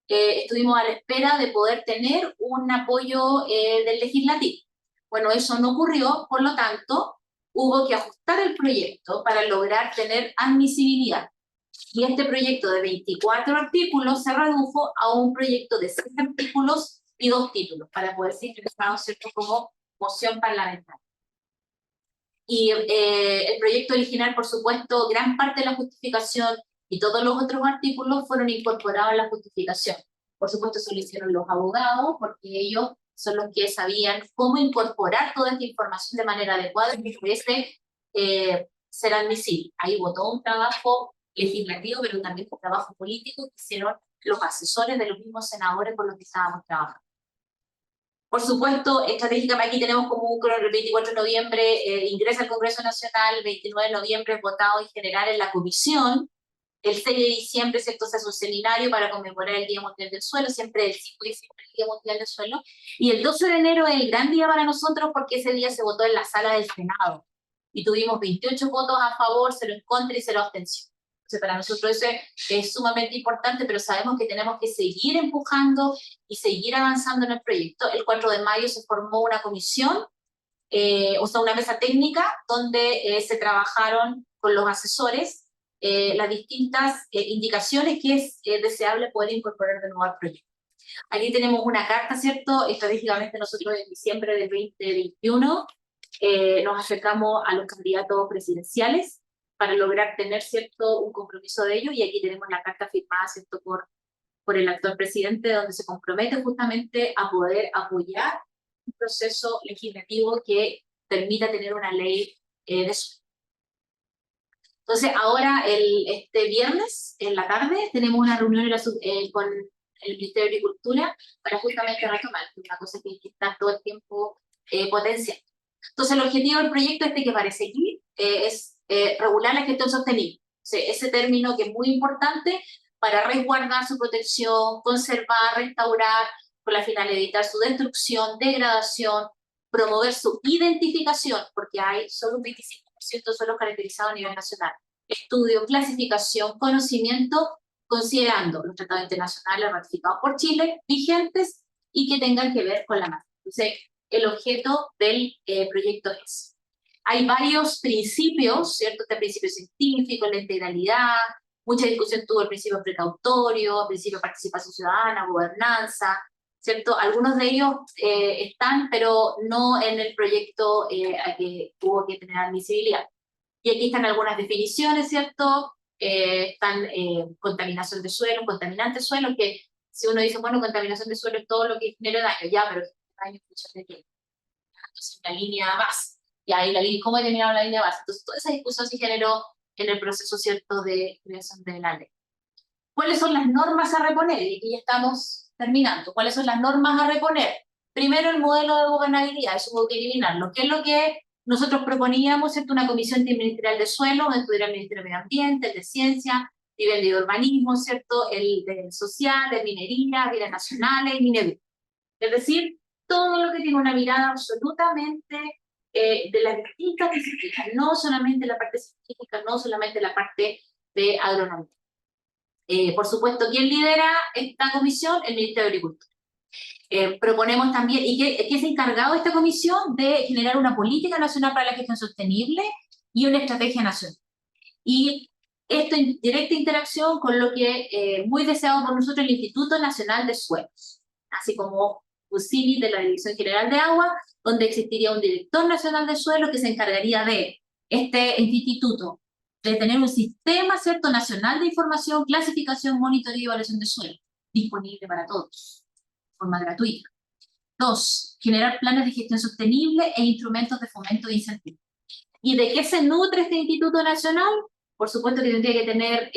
estuvimos a la espera de poder tener un apoyo del legislativo. Bueno, eso no ocurrió, por lo tanto, hubo que ajustar el proyecto para lograr tener admisibilidad. Y este proyecto de 24 artículos se redujo a un proyecto de 6 artículos y 2 títulos, para poder ser ingresado, ¿cierto?, como moción parlamentaria. Y el proyecto original, por supuesto, gran parte de la justificación y todos los otros artículos fueron incorporados a la justificación. Por supuesto, eso lo hicieron los abogados, porque ellos son los que sabían cómo incorporar toda esta información de manera adecuada y que pudiese ser admisible. Ahí hubo todo un trabajo legislativo, pero también un trabajo político que hicieron los asesores de los mismos senadores con los que estábamos trabajando. Por supuesto, estratégicamente aquí tenemos como un el 24 de noviembre ingresa al Congreso Nacional, el 29 de noviembre votado en general en la comisión, el 6 de diciembre, ¿cierto?, se hace un seminario para conmemorar el Día Mundial del Suelo, siempre el 5 de diciembre el Día Mundial del Suelo, y el 12 de enero es el gran día para nosotros porque ese día se votó en la sala del Senado, y tuvimos 28 votos a favor, 0 en contra y 0 abstención. Entonces, para nosotros eso es sumamente importante, pero sabemos que tenemos que seguir empujando y seguir avanzando en el proyecto. El 4 de mayo se formó una comisión, o sea, una mesa técnica, donde se trabajaron con los asesores las distintas indicaciones que es deseable poder incorporar de nuevo al proyecto. Aquí tenemos una carta, ¿cierto? Estratégicamente nosotros en diciembre del 2021 nos acercamos a los candidatos presidenciales para lograr tener, ¿cierto?, un compromiso de ellos, y aquí tenemos la carta firmada, ¿cierto?, por el actual presidente, donde se compromete justamente a poder apoyar un proceso legislativo que permita tener una ley de suelo. Entonces, ahora, este viernes, en la tarde, tenemos una reunión con el Ministerio de Agricultura para justamente retomar, una cosa que está todo el tiempo potenciando. Entonces, el objetivo del proyecto este que aparece aquí es regular la gestión sostenible. O sea, ese término que es muy importante para resguardar su protección, conservar, restaurar, con la finalidad de evitar su destrucción, degradación, promover su identificación, porque hay solo un 25% de suelos caracterizados a nivel nacional. Estudio, clasificación, conocimiento, considerando los tratados internacionales ratificados por Chile, vigentes y que tengan que ver con la materia. Entonces, el objeto del proyecto es: hay varios principios, ¿cierto? Este principio científico, la integralidad, mucha discusión tuvo el principio precautorio, el principio de participación ciudadana, gobernanza, ¿cierto? Algunos de ellos están, pero no en el proyecto a que hubo que tener admisibilidad. Y aquí están algunas definiciones, ¿cierto? Están contaminación de suelo, contaminante de suelo, que si uno dice, bueno, contaminación de suelo es todo lo que genera daño, ya, pero daño de qué. Entonces, la línea base. Y ahí ¿cómo he terminado la línea base? Entonces, toda esa discusión se generó en el proceso, ¿cierto?, de creación de la ley. ¿Cuáles son las normas a reponer? Y aquí ya estamos terminando. ¿Cuáles son las normas a reponer? Primero, el modelo de gobernabilidad, eso hubo que eliminarlo. ¿Qué es lo que nosotros proponíamos? ¿Cierto? Una comisión interministerial de suelo, donde estuviera el Ministerio de Medio Ambiente, el de Ciencia, nivel de urbanismo, ¿cierto?, el de social, de minería, bienes nacionales y minería. Es decir, todo lo que tiene una mirada absolutamente de las distintas disciplinas, no solamente la parte científica, no solamente la parte de agronomía. Por supuesto, ¿quién lidera esta comisión? El Ministerio de Agricultura. Proponemos también, ¿y qué es encargado de esta comisión? De generar una política nacional para la gestión sostenible y una estrategia nacional. Y esto en directa interacción con lo que muy deseado por nosotros, el Instituto Nacional de Suelos, así como un CIVI de la Dirección General de Agua, donde existiría un director nacional de suelos que se encargaría de este instituto, de tener un sistema, ¿cierto?, nacional de información, clasificación, monitoreo y evaluación de suelo, disponible para todos, de forma gratuita. 2, generar planes de gestión sostenible e instrumentos de fomento e incentivo. ¿Y de qué se nutre este Instituto Nacional? Por supuesto que tendría que tener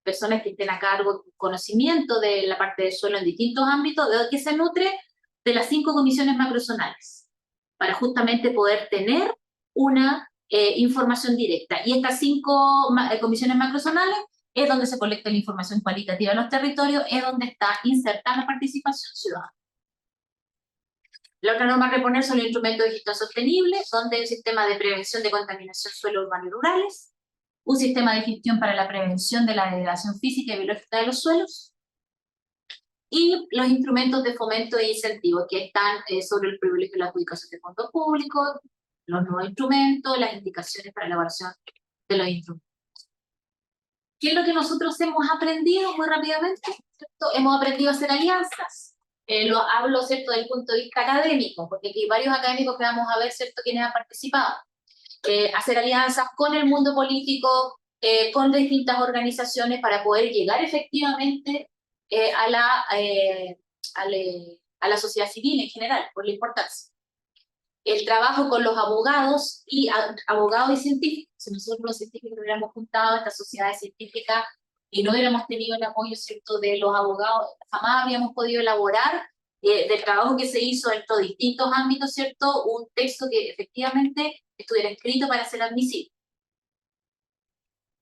personas que estén a cargo, conocimiento de la parte de suelo en distintos ámbitos. ¿De qué se nutre? De las 5 comisiones macrozonales, para justamente poder tener una información directa. Y estas 5 comisiones macrozonales es donde se colecta la información cualitativa de los territorios, es donde está insertada la participación ciudadana. La otra norma a reponer son los instrumentos de gestión sostenible, donde hay un sistema de prevención de contaminación suelo urbano y rurales, un sistema de gestión para la prevención de la degradación física y biológica de los suelos, y los instrumentos de fomento e incentivo, que están sobre el privilegio de la adjudicación de fondos públicos, los nuevos instrumentos, las indicaciones para la elaboración de los instrumentos. ¿Qué es lo que nosotros hemos aprendido muy rápidamente? ¿Cierto? Hemos aprendido a hacer alianzas. Lo hablo, ¿cierto?, desde el punto de vista académico, porque aquí hay varios académicos que vamos a ver, ¿cierto?, quienes han participado. Hacer alianzas con el mundo político, con distintas organizaciones para poder llegar efectivamente a la sociedad civil en general, por la importancia. El trabajo con los abogados y científicos. Si nosotros los científicos hubiéramos juntado a estas sociedades científicas y no hubiéramos tenido el apoyo, ¿cierto?, de los abogados, jamás habríamos podido elaborar del trabajo que se hizo en todos distintos ámbitos, ¿cierto?, un texto que efectivamente estuviera escrito para ser admisible.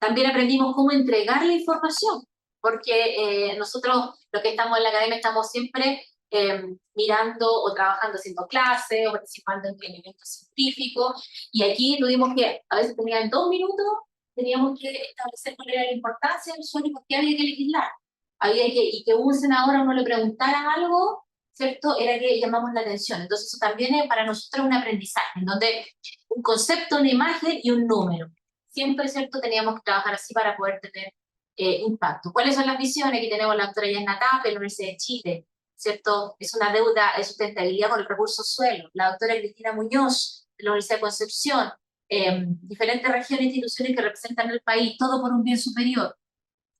También aprendimos cómo entregar la información, porque nosotros, los que estamos en la academia, estamos siempre mirando o trabajando, haciendo clases o participando en eventos científicos, y aquí tuvimos que, a veces tenían 2 minutos teníamos que establecer cuál era la importancia del suelo y por qué había que legislar. Y que un senador a uno le preguntara algo, ¿cierto? Era que llamamos la atención. Entonces eso también es para nosotros un aprendizaje, en donde un concepto, una imagen y un número. Siempre, ¿cierto? Teníamos que trabajar así para poder tener impacto. ¿Cuáles son las visiones que tenemos la doctora Yasna Tapia, de la Universidad de Chile? ¿Cierto? Es una deuda de sustentabilidad con el recurso suelo. La doctora Cristina Muñoz, de la Universidad de Concepción, diferentes regiones e instituciones que representan el país, todo por un bien superior.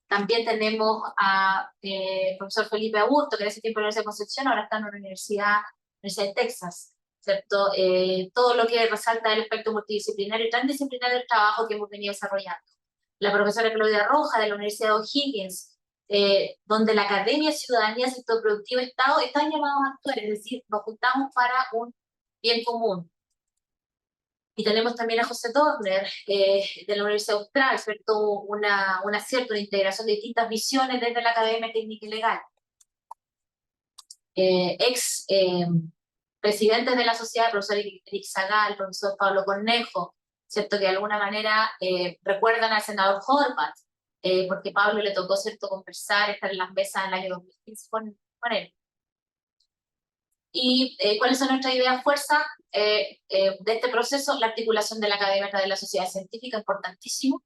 También tenemos a profesor Felipe Augusto, que en ese tiempo en la Universidad de Concepción, ahora está en la Universidad de Texas, ¿cierto? Todo lo que resalta el aspecto multidisciplinario y transdisciplinario del trabajo que hemos venido desarrollando. La profesora Claudia Roja, de la Universidad de O'Higgins, donde la academia, ciudadanía, sector productivo, Estado están llamados a actuar, es decir, nos juntamos para un bien común. Y tenemos también a José Dorner, de la Universidad Austral, ¿cierto? Un acierto, una integración de distintas visiones desde la Academia Técnica y Legal. Ex presidentes de la sociedad, el profesor Eric Zagal, el profesor Pablo Cornejo, ¿cierto? Que de alguna manera recuerdan al senador Horvath, porque Pablo le tocó, ¿cierto?, conversar, estar en las mesas en el año 2015 con él. ¿Y cuáles son nuestras ideas fuerza de este proceso? La articulación de la academia de la sociedad científica, importantísimo.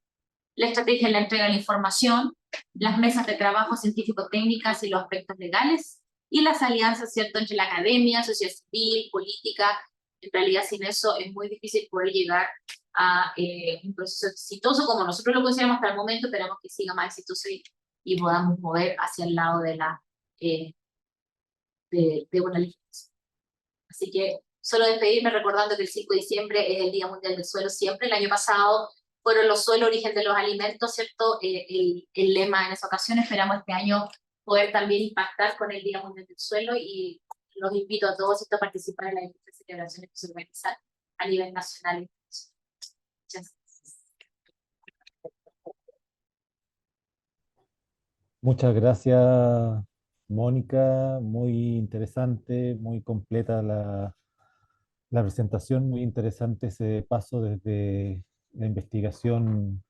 La estrategia en la entrega de la información, las mesas de trabajo científico-técnicas y los aspectos legales, y las alianzas, ¿cierto?, entre la academia, sociedad civil, política. En realidad, sin eso es muy difícil poder llegar a un proceso exitoso, como nosotros lo consideramos hasta el momento. Esperamos que siga más exitoso y podamos mover hacia el lado de una legislación. Así que solo despedirme recordando que el 5 de diciembre es el Día Mundial del Suelo siempre. El año pasado fueron los suelos, origen de los alimentos, ¿cierto? El lema en esa ocasión. Esperamos este año poder también impactar con el Día Mundial del Suelo, y los invito a todos a participar en las diferentes celebraciones que se organizan a nivel nacional. Muchas gracias. Muchas gracias, Mónica. Muy interesante, muy completa la presentación, muy interesante ese paso desde la investigación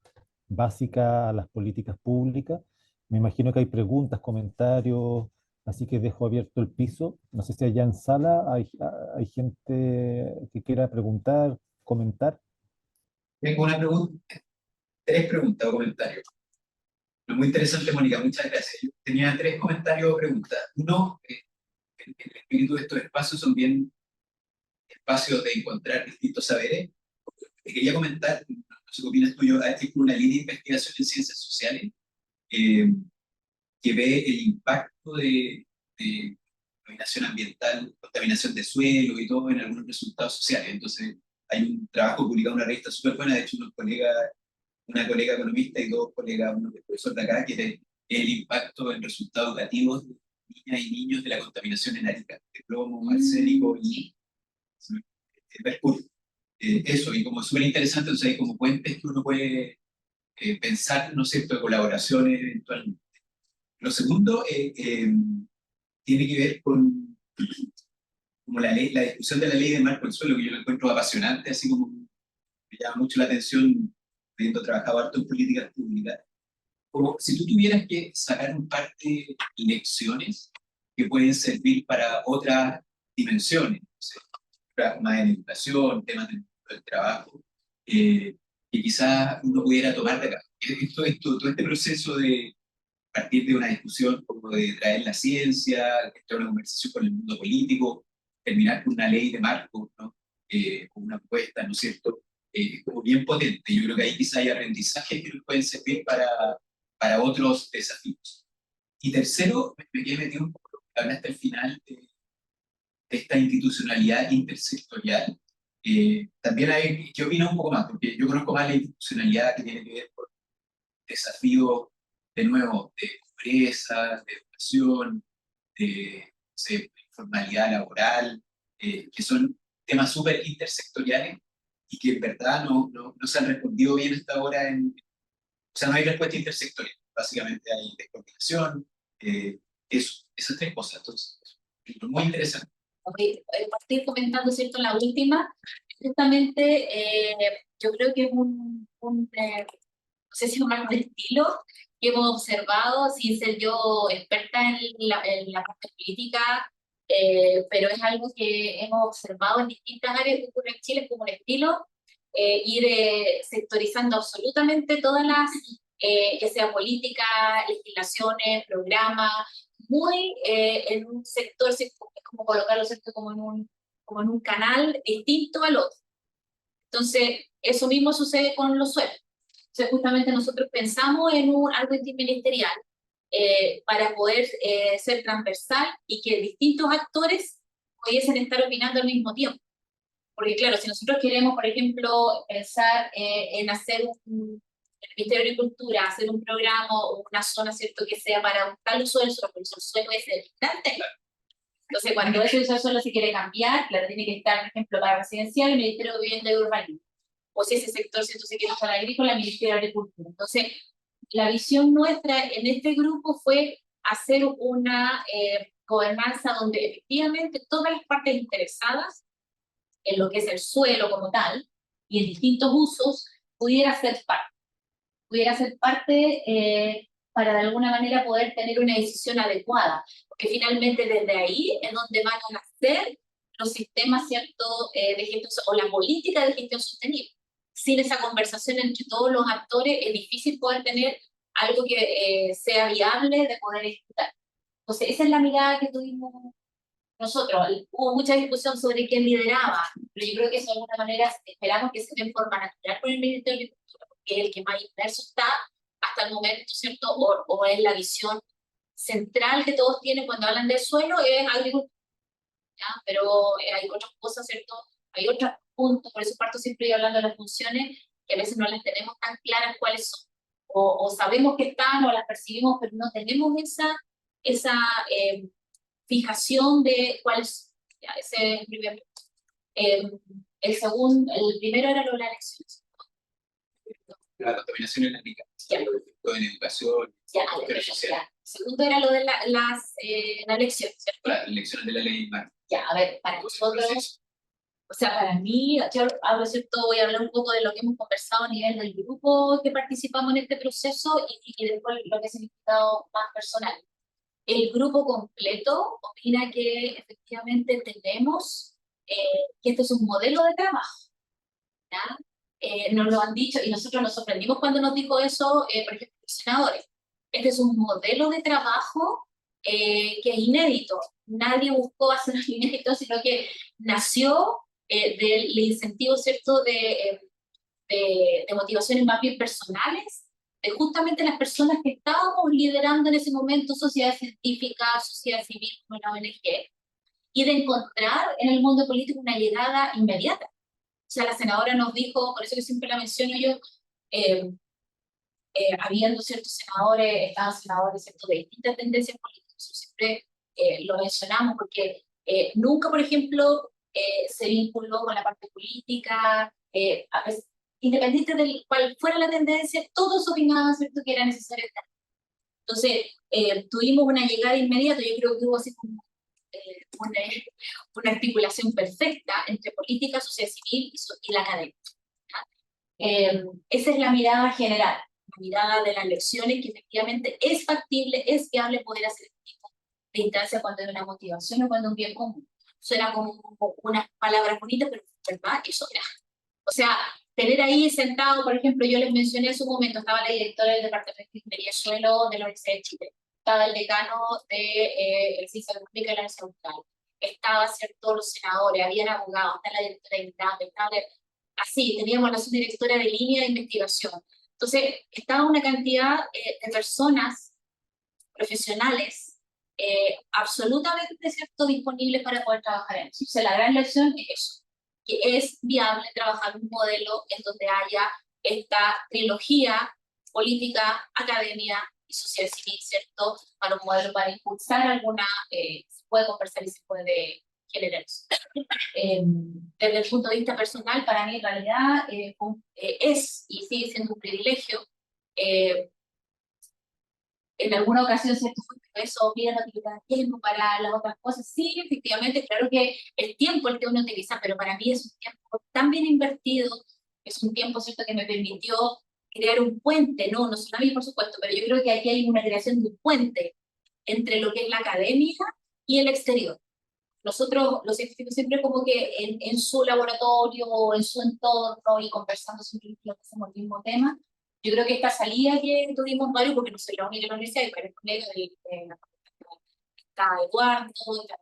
básica a las políticas públicas. Me imagino que hay preguntas, comentarios, así que dejo abierto el piso. No sé si allá en sala hay gente que quiera preguntar, comentar. Tengo una pregunta, tres preguntas o comentarios. Muy interesante, Mónica, muchas gracias. Yo tenía tres comentarios o preguntas. Uno, el espíritu de estos espacios son bien espacios de encontrar distintos saberes. Te quería comentar, no sé qué opinas tú, yo estoy con una línea de investigación en ciencias sociales eh, que ve el impacto de contaminación ambiental, contaminación de suelo y todo en algunos resultados sociales. Entonces, hay un trabajo publicado en una revista súper buena, de hecho, una colega economista y dos colegas, uno que es profesor de acá, que es el impacto en resultados educativos de niñas y niños de la contaminación en Arica, de plomo, arsénico y mercurio. Eso, y como súper interesante, entonces hay como puentes que uno puede pensar, ¿no es cierto?, de colaboraciones eventualmente. Lo segundo tiene que ver con como la discusión de la ley de marco del suelo, que yo la encuentro apasionante, así como me llama mucho la atención, habiendo trabajado harto en políticas públicas. Como si tú tuvieras que sacar un par de lecciones que pueden servir para otras dimensiones, no sé, más en educación, temas del trabajo, que quizás uno pudiera tomar de acá. Todo este proceso de partir de una discusión como de traer la ciencia, entrar una conversación con el mundo político, terminar con una ley de marco, ¿no? Con una propuesta, ¿no es cierto? Como bien potente. Yo creo que ahí quizá hay aprendizajes que nos pueden servir para otros desafíos. Y tercero, me quedé metido un poco, hablaste al final de esta institucionalidad intersectorial. También hay, ¿qué opinas un poco más? Porque yo conozco más la institucionalidad que tiene que ver con desafíos, de nuevo, de pobreza, de educación, de, no sé, informalidad laboral, que son temas súper intersectoriales y que en verdad no se han respondido bien hasta ahora. O sea, no hay respuesta intersectorial. Básicamente hay descoordinación, esas tres cosas. Entonces, muy interesante. Okay. Partir comentando, ¿cierto?, la última. Justamente, yo creo que es sé si es más de estilo que hemos observado, sin ser yo experta en la parte política, pero es algo que hemos observado en distintas áreas de cultura en Chile como un estilo, ir sectorizando absolutamente todas las, que sea política, legislaciones, programas, muy en un sector, es como colocarlo, ¿cierto?, como en un canal distinto al otro. Entonces, eso mismo sucede con los suelos. Entonces, justamente nosotros pensamos en algo interministerial para poder ser transversal y que distintos actores pudiesen estar opinando al mismo tiempo. Porque claro, si nosotros queremos, por ejemplo, pensar en hacer el Ministerio de Agricultura, hacer un programa o una zona, ¿cierto?, que sea para un tal uso del suelo, porque el suelo es distante. Entonces, cuando ese uso del suelo se quiere cambiar, claro, tiene que estar, por ejemplo, para residencial, el Ministerio de Vivienda y Urbanismo. O si ese sector, ¿cierto?, se quiere usar agrícola, el Ministerio de Agricultura. Entonces, la visión nuestra en este grupo fue hacer una gobernanza donde efectivamente todas las partes interesadas en lo que es el suelo como tal y en distintos usos pudiera ser parte para de alguna manera poder tener una decisión adecuada, porque finalmente desde ahí es donde van a nacer los sistemas, ¿cierto?, de gestión o la política de gestión sostenible. Sin esa conversación entre todos los actores es difícil poder tener algo que sea viable de poder ejecutar. Entonces esa es la mirada que tuvimos nosotros. Hubo mucha discusión sobre quién lideraba, pero yo creo que eso de alguna manera esperamos que se dé en forma natural por el Ministerio de Agricultura, porque es el que más inmerso está hasta el momento, ¿cierto? O es la visión central que todos tienen cuando hablan del suelo, es agricultura, ¿ya? Pero hay otras cosas, ¿cierto? Hay otros puntos, por eso parto siempre yo hablando de las funciones, que a veces no las tenemos tan claras cuáles son. O sabemos que están, o las percibimos, pero no tenemos esa fijación de cuáles. Ya, ese es el primer. El primero era lo de las elecciones. La contaminación en la alimentación, en educación, Ya, social. ya. Segundo era lo de las elecciones, ¿cierto? Las elecciones de la ley marco. Ya, a ver, para nosotros, o sea, para mí, yo hablo, ¿cierto? Voy a hablar un poco de lo que hemos conversado a nivel del grupo que participamos en este proceso y después lo que ha significado más personal. El grupo completo opina que efectivamente tenemos que este es un modelo de trabajo, ¿ya? Nos lo han dicho y nosotros nos sorprendimos cuando nos dijo eso, por ejemplo, los senadores. Este es un modelo de trabajo que es inédito. Nadie buscó hacer algo inédito, sino que nació del incentivo, ¿cierto?, de motivaciones más bien personales, de justamente las personas que estábamos liderando en ese momento sociedad científica, sociedad civil, como la ONG, y de encontrar en el mundo político una llegada inmediata. O sea, la senadora nos dijo, por eso que siempre la menciono yo, habiendo ciertos senadores, estaban senadores, ¿cierto?, de distintas tendencias políticas, siempre lo mencionamos porque nunca, por ejemplo, se vinculó con la parte política, a veces, independiente de cuál fuera la tendencia, todos opinaban, ¿cierto?, que era necesario estar. Entonces, tuvimos una llegada inmediata, yo creo que hubo así como una articulación perfecta entre política, sociedad civil y la academia. Esa es la mirada general, la mirada de las elecciones, que efectivamente es factible, es viable poder hacer este tipo de instancia cuando hay una motivación o cuando hay un bien común. Suena como unas palabras bonitas, pero ¿verdad? Eso era. O sea, tener ahí sentado, por ejemplo, yo les mencioné en su momento, estaba la directora del Departamento de Ingeniería y Suelo de la Universidad de Chile, estaba el decano de Ciencia Económica de la Universidad Austral, estaba, ¿cierto?, los senadores, habían abogados, está la directora de INDAP, estaba así, teníamos la subdirectora de línea de investigación. Entonces, estaba una cantidad de personas profesionales absolutamente, ¿cierto?, disponibles para poder trabajar en eso. O sea, la gran lección es eso, que es viable trabajar un modelo en donde haya esta trilogía política, academia y sociedad civil, ¿cierto?, para un modelo para impulsar alguna, se puede conversar y se puede generar eso. Desde el punto de vista personal, para mí en realidad es y sigue siendo un privilegio. En alguna ocasión, ¿cierto?, eso pide no utilizar tiempo para las otras cosas. Sí, efectivamente, claro que el tiempo el que uno utiliza, pero para mí es un tiempo tan bien invertido, es un tiempo, ¿cierto?, que me permitió crear un puente, no solo a mí, por supuesto, pero yo creo que aquí hay una creación de un puente entre lo que es la academia y el exterior. Nosotros, los científicos, siempre como que en su laboratorio o en su entorno y conversando sobre lo que hacemos el mismo tema, yo creo que esta salida que tuvimos varios, porque no soy la única en la universidad, hay varios colegas de la está Eduardo,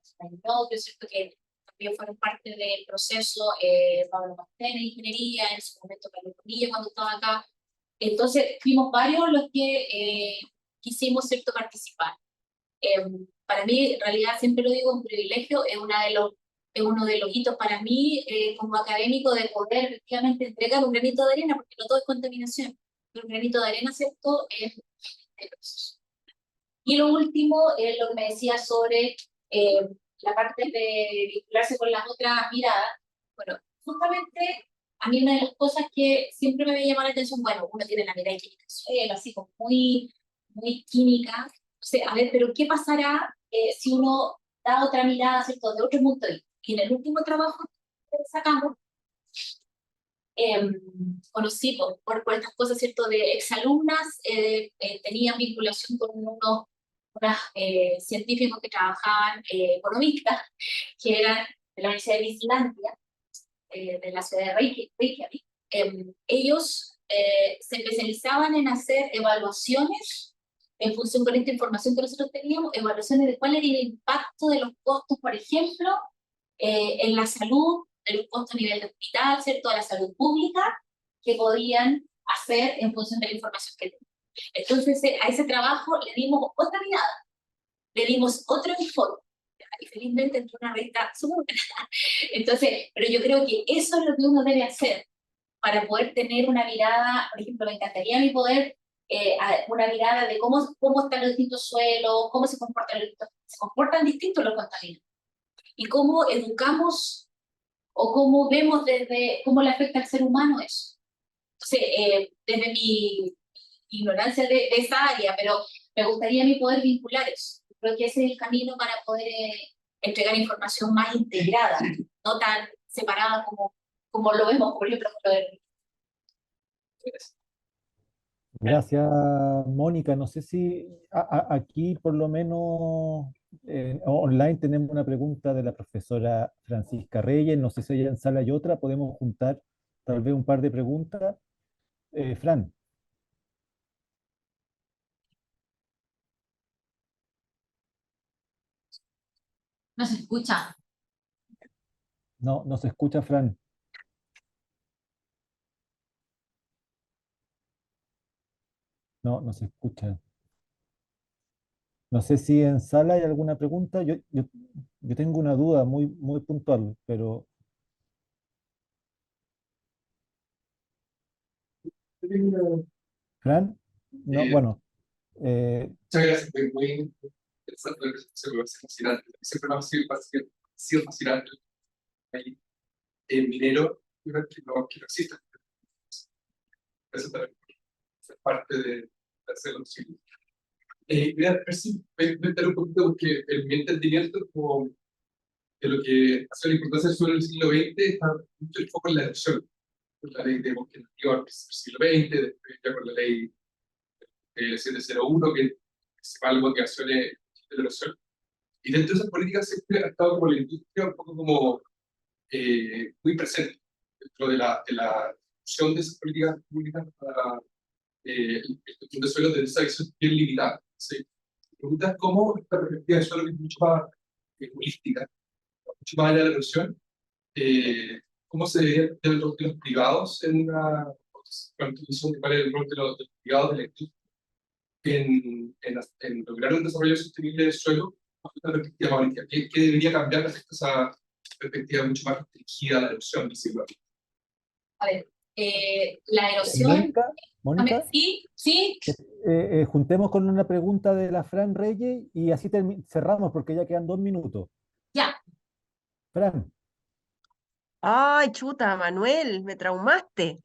está Ignacio, ¿cierto? Que también fueron parte del proceso, Pablo Martínez, de Ingeniería, en su momento Carlos Bonilla, cuando estaba acá. Entonces, fuimos varios los que quisimos, ¿cierto?, participar. Para mí, en realidad, siempre lo digo, un privilegio, es uno de los hitos para mí como académico de poder efectivamente entregar un granito de arena, porque no todo es contaminación, pero un granito de arena, ¿cierto?, es el proceso. Y lo último es lo que me decía sobre la parte de vincularse con las otras miradas. Bueno, justamente a mí una de las cosas que siempre me llama la atención, bueno, uno tiene la mirada química, así como muy química. O sea, a ver, pero ¿qué pasará si uno da otra mirada, ¿cierto?, de otro punto de vista? Y en el último trabajo que sacamos, conocí por estas cosas, ¿cierto?, de exalumnas, tenían vinculación con unas científicos que trabajaban, economistas, que eran de la Universidad de Islandia, de la ciudad de Reykjavik. Ellos se especializaban en hacer evaluaciones en función con esta información que nosotros teníamos, evaluaciones de cuál era el impacto de los costos, por ejemplo, en la salud, de los costos a nivel de hospital, ¿cierto?, a la salud pública, que podían hacer en función de la información que tenían. Entonces, a ese trabajo le dimos otra mirada, le dimos otro enfoque, y felizmente entró una revista súper buena. Entonces, pero yo creo que eso es lo que uno debe hacer para poder tener una mirada. Por ejemplo, me encantaría a mí poder una mirada de cómo están los distintos suelos, cómo se comportan distintos los contaminantes, y cómo educamos o cómo vemos desde cómo le afecta al ser humano eso. Entonces, desde mi ignorancia de esa área, pero me gustaría a mí poder vincular eso. Creo que ese es el camino para poder entregar información más integrada, no tan separada como lo vemos, por ejemplo, con lo de... Gracias, Mónica. No sé si aquí por lo menos online tenemos una pregunta de la profesora Francisca Reyes. No sé si allá en sala hay otra. Podemos juntar tal vez un par de preguntas. Fran, No se escucha. no se escucha, Fran. No se escucha. No sé si en sala hay alguna pregunta. Yo tengo una duda muy puntual, pero Fran, no, Eh, bueno, eh, Muchas gracias, fue muy interesante la presentación, me parece fascinante. Siempre me ha sido fascinante el minero, yo creo que no existe. Eso también es parte de hacerlo posible. Voy a ver si voy a inventar un poquito, porque mi entendimiento como de lo que hace la importancia del suelo en el siglo XX está mucho el foco en la erosión. Con la ley de bosque nativo al siglo XX, después ya con la ley 701, que se llama las motivaciones de la erosión. Y dentro de esas políticas siempre ha estado como la industria un poco como muy presente dentro de la discusión de esas políticas públicas para el gestión de suelo de esa visión bien limitada. ¿Sí? La pregunta es cómo esta perspectiva de suelo, que es mucho más holística, mucho más allá de la erosión, cómo se debería ver el rol de los privados en una visión de cuál es el rol de los privados de la industria en lograr un desarrollo sostenible del suelo bajo esta perspectiva política. ¿Qué debería cambiar respecto a esa perspectiva mucho más restringida a la erosión del siglo XX? A ver, la erosión... Mónica, Sí, sí, juntemos con una pregunta de la Fran Reyes y así cerramos porque ya quedan 2 minutos. ya. Fran, Ay, chuta, Manuel, me traumaste.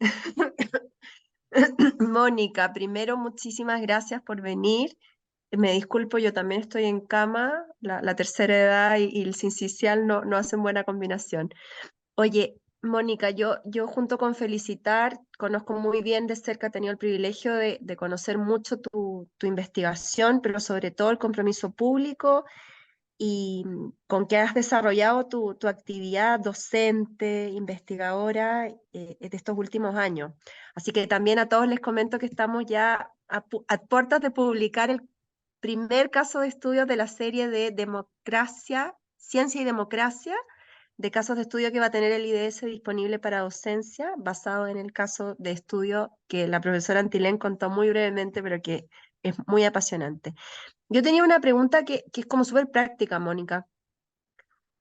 Mónica, primero, muchísimas gracias por venir. Me disculpo, yo también estoy en cama, la tercera edad y el sincicial no hacen buena combinación. Oye, Mónica, yo junto con Felicitar, conozco muy bien de cerca, he tenido el privilegio de conocer mucho tu investigación, pero sobre todo el compromiso público y con que has desarrollado tu actividad docente, investigadora de estos últimos años. Así que también a todos les comento que estamos ya a puertas de publicar el primer caso de estudio de la serie de democracia, ciencia y democracia, de casos de estudio que va a tener el IDS disponible para docencia, basado en el caso de estudio que la profesora Antilén contó muy brevemente, pero que es muy apasionante. Yo tenía una pregunta que es como súper práctica, Mónica.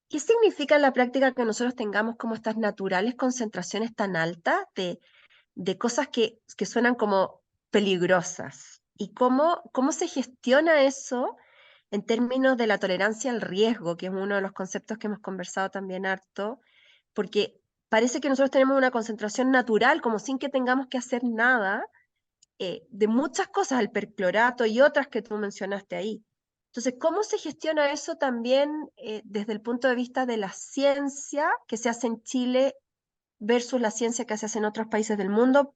¿Qué significa en la práctica que nosotros tengamos como estas naturales concentraciones tan altas de cosas que suenan como peligrosas? ¿Y cómo se gestiona eso en términos de la tolerancia al riesgo, que es uno de los conceptos que hemos conversado también harto? Porque parece que nosotros tenemos una concentración natural, como sin que tengamos que hacer nada, de muchas cosas, el perclorato y otras que tú mencionaste ahí. Entonces, ¿cómo se gestiona eso también desde el punto de vista de la ciencia que se hace en Chile versus la ciencia que se hace en otros países del mundo?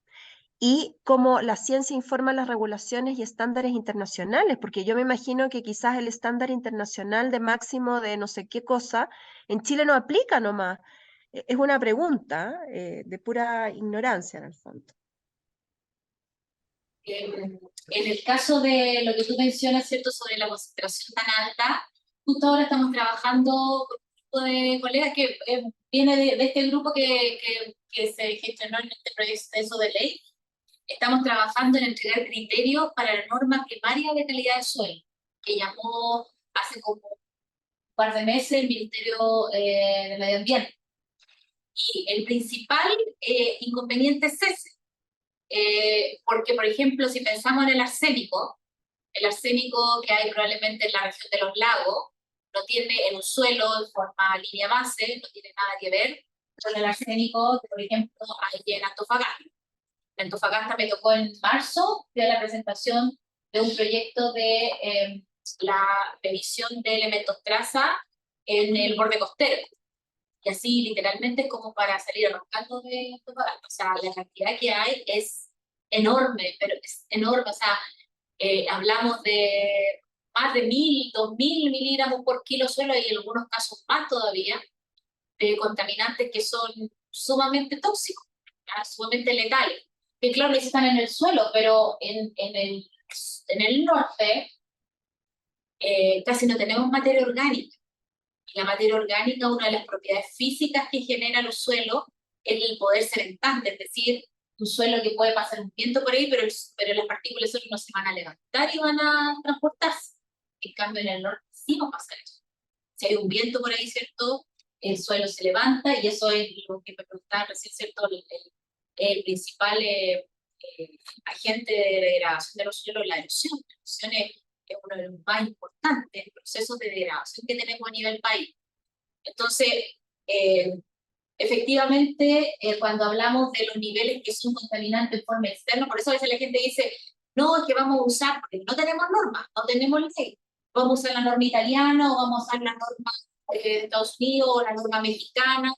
Y cómo la ciencia informa las regulaciones y estándares internacionales, porque yo me imagino que quizás el estándar internacional de máximo de no sé qué cosa en Chile no aplica nomás. Es una pregunta de pura ignorancia en el fondo. En el caso de lo que tú mencionas, ¿cierto?, sobre la concentración tan alta, justo ahora estamos trabajando con un grupo de colegas que viene de este grupo que se gestionó en este proceso de ley. Estamos trabajando en entregar criterios para la norma primaria de calidad de suelo, que llamó hace como un par de meses el Ministerio de Medio Ambiente. Y el principal inconveniente es ese. Porque, por ejemplo, si pensamos en el arsénico que hay probablemente en la región de los lagos, no tiene en un suelo en forma línea base, no tiene nada que ver con el arsénico que, por ejemplo, hay en Antofagasta. En Antofagasta me tocó en marzo de la presentación de un proyecto de la emisión de elementos traza en el borde costero. Y así literalmente es como para salir arrancando de Antofagasta. O sea, la cantidad que hay es enorme, pero es enorme. O sea, hablamos de más de 1.000, 2.000 miligramos por kilo suelo y en algunos casos más todavía, de contaminantes que son sumamente tóxicos, ¿ya? Sumamente letales. Que claro, están en el suelo, pero en el norte casi no tenemos materia orgánica. La materia orgánica, una de las propiedades físicas que genera los suelos, es el poder cementante, es decir, un suelo que puede pasar un viento por ahí, pero las partículas solo no se van a levantar y van a transportarse. En cambio, en el norte sí va a pasar eso. Si hay un viento por ahí, ¿cierto?, el suelo se levanta, y eso es lo que me preguntaba recién, ¿cierto?, el principal agente de degradación de los suelos, la erosión. La erosión es uno de los más importantes procesos de degradación que tenemos a nivel país. Entonces, efectivamente, cuando hablamos de los niveles que son contaminantes en forma externa, por eso a veces la gente dice, no, es que vamos a usar, porque no tenemos normas, no tenemos ley, vamos a usar la norma italiana o vamos a usar la norma de Estados Unidos o la norma mexicana,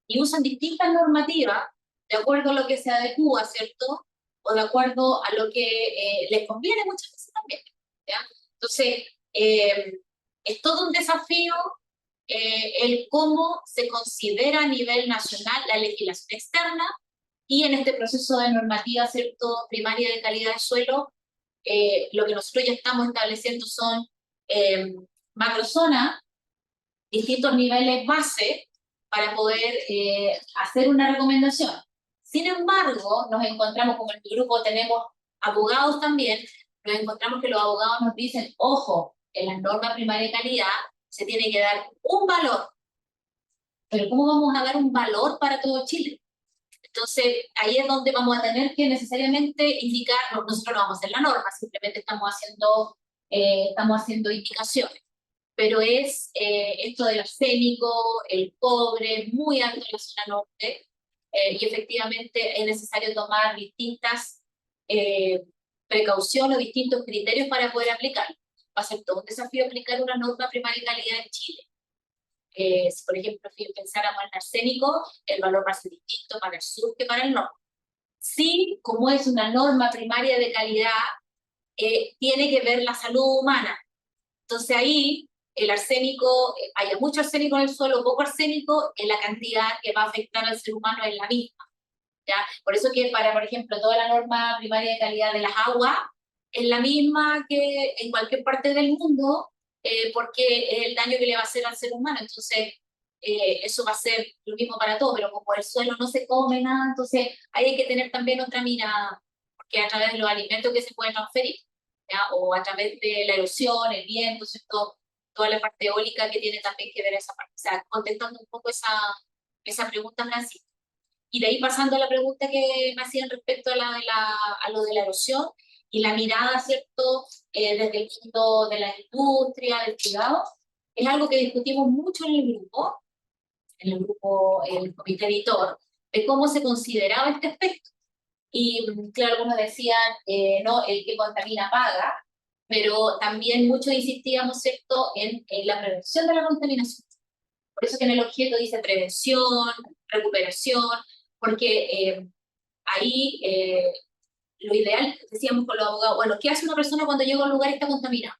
y usan distintas normativas de acuerdo a lo que se adecua, ¿cierto?, o de acuerdo a lo que les conviene muchas veces también, ¿ya? Entonces, es todo un desafío el cómo se considera a nivel nacional la legislación externa, y en este proceso de normativa, ¿cierto?, primaria de calidad de suelo, lo que nosotros ya estamos estableciendo son macrozonas, distintos niveles base, para poder hacer una recomendación. Sin embargo, nos encontramos, como en mi grupo tenemos abogados también, nos encontramos que los abogados nos dicen, ojo, en las normas primarias de calidad se tiene que dar un valor. Pero ¿cómo vamos a dar un valor para todo Chile? Entonces, ahí es donde vamos a tener que necesariamente indicar, nosotros no vamos a hacer la norma, simplemente estamos haciendo indicaciones. Pero es esto del arsénico, el cobre, muy alto en la zona norte, y efectivamente es necesario tomar distintas precauciones o distintos criterios para poder aplicarlo. Va a ser todo un desafío aplicar una norma primaria de calidad en Chile. Si, por ejemplo, si pensáramos en el arsénico, el valor va a ser distinto para el sur que para el norte. Sí, como es una norma primaria de calidad, tiene que ver la salud humana. Entonces ahí el arsénico, haya mucho arsénico en el suelo, poco arsénico, la cantidad que va a afectar al ser humano es la misma. ¿Ya? Por eso que para, por ejemplo, toda la norma primaria de calidad de las aguas es la misma que en cualquier parte del mundo, porque es el daño que le va a hacer al ser humano. Entonces, eso va a ser lo mismo para todo, pero como el suelo no se come nada, entonces ahí hay que tener también otra mirada, porque a través de los alimentos que se pueden transferir, ¿ya? O a través de la erosión, el viento, ¿cierto? Toda la parte eólica que tiene también que ver esa parte. O sea, contestando un poco esa pregunta, Francisco. Y de ahí pasando a la pregunta que me hacían respecto a lo de la erosión y la mirada, ¿cierto? Desde el mundo de la industria, del cuidado, es algo que discutimos mucho en el grupo, el comité editor, de cómo se consideraba este aspecto. Y claro, algunos decían, no, el que contamina paga, pero también muchos insistíamos, ¿cierto?, en la prevención de la contaminación. Por eso que en el objeto dice prevención, recuperación, porque ahí lo ideal, decíamos con los abogados, bueno, ¿qué hace una persona cuando llega a un lugar y está contaminado?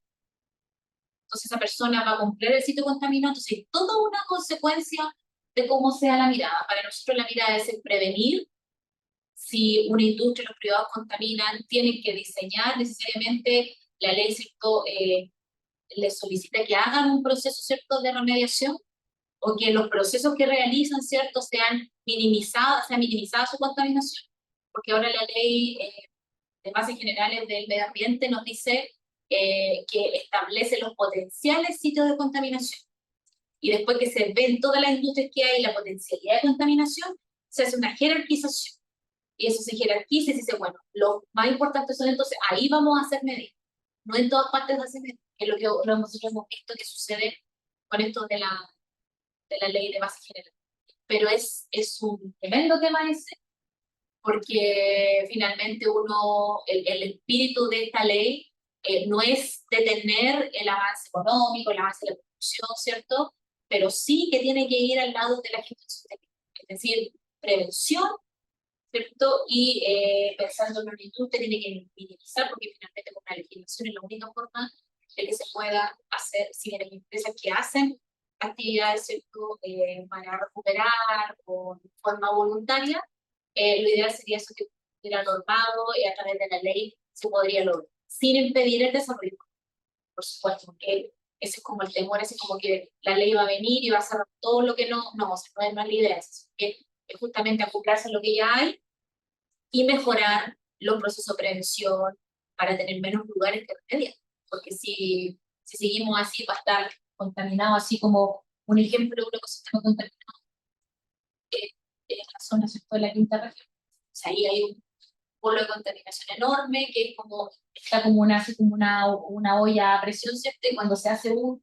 Entonces esa persona va a comprar el sitio contaminado, entonces hay toda una consecuencia de cómo sea la mirada. Para nosotros la mirada es el prevenir. Si una industria y los privados contaminan, tienen que diseñar necesariamente la ley, ¿cierto? Les solicita que hagan un proceso, ¿cierto?, de remediación, o que los procesos que realizan, ¿cierto?, sea minimizada su contaminación, porque ahora la ley de bases generales del medio ambiente nos dice que establece los potenciales sitios de contaminación, y después que se ven todas las industrias que hay, la potencialidad de contaminación, se hace una jerarquización, y eso se jerarquiza y se dice, bueno, los más importantes son entonces, ahí vamos a hacer medidas, no en todas partes se hace medidas, que es lo que nosotros hemos visto que sucede con esto de la ley de base general. Pero es un tremendo tema ese, porque finalmente el espíritu de esta ley no es detener el avance económico, el avance de la producción, ¿cierto? Pero sí que tiene que ir al lado de la gestión sostenible, es decir, prevención, ¿cierto? Y pensando en una industria tiene que minimizar, porque finalmente con la legislación es la única forma de que se pueda hacer, si bien hay empresas que hacen actividades, ¿cierto? Para recuperar o de forma voluntaria, lo ideal sería eso que estuviera normado y a través de la ley se podría lograr, sin impedir el desarrollo, por supuesto, porque ese es como el temor, ese es como que la ley va a venir y va a cerrar todo lo que no, o sea, no es más la idea, es que es justamente acoplarse a lo que ya hay y mejorar los procesos de prevención para tener menos lugares que remediar, porque si seguimos así va a estar contaminado, así como un ejemplo de un ecosistema contaminado en la zona, ¿cierto?, de la quinta región. O sea, ahí hay un polo de contaminación enorme que es como, está como así como una olla a presión, ¿cierto? Y cuando se hace un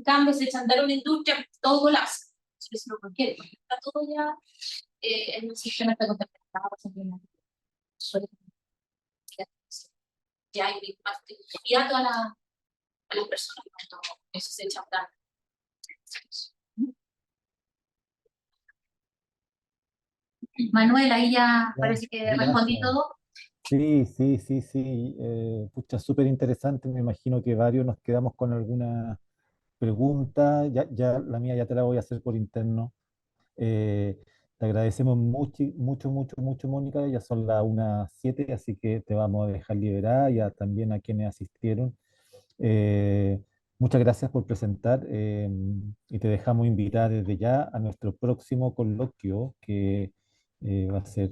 cambio, se echa a andar una industria, todo colapsa. Eso no requiere, porque está todo ya en un sistema está contaminado, por ejemplo, suele ya hay un impacto inmediato a las personas cuando eso se echa a andar. Manuel, ahí ya Ya, parece que respondí gracias. todo. Sí, sí, sí, sí. Pucha, súper interesante. Me imagino que varios nos quedamos con alguna pregunta. Ya, la mía ya te la voy a hacer por interno. Eh, Te agradecemos mucho, mucho, mucho, mucho, Mónica. Ya son las 1:07, así que te vamos a dejar liberada y también a quienes asistieron. Eh, Muchas gracias por presentar y te dejamos invitar desde ya a nuestro próximo coloquio que va a ser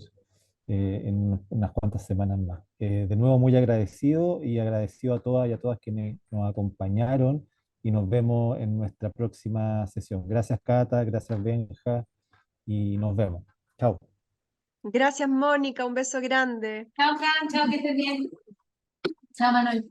en unas cuantas semanas más. De nuevo, muy agradecido y agradecido a todas y a todas quienes nos acompañaron y nos vemos en nuestra próxima sesión. Gracias, Cata, gracias, Benja, y nos vemos. Chao. Gracias, Mónica, un beso grande. Chao, Fran, chao, que estés bien. Chao, Manuel.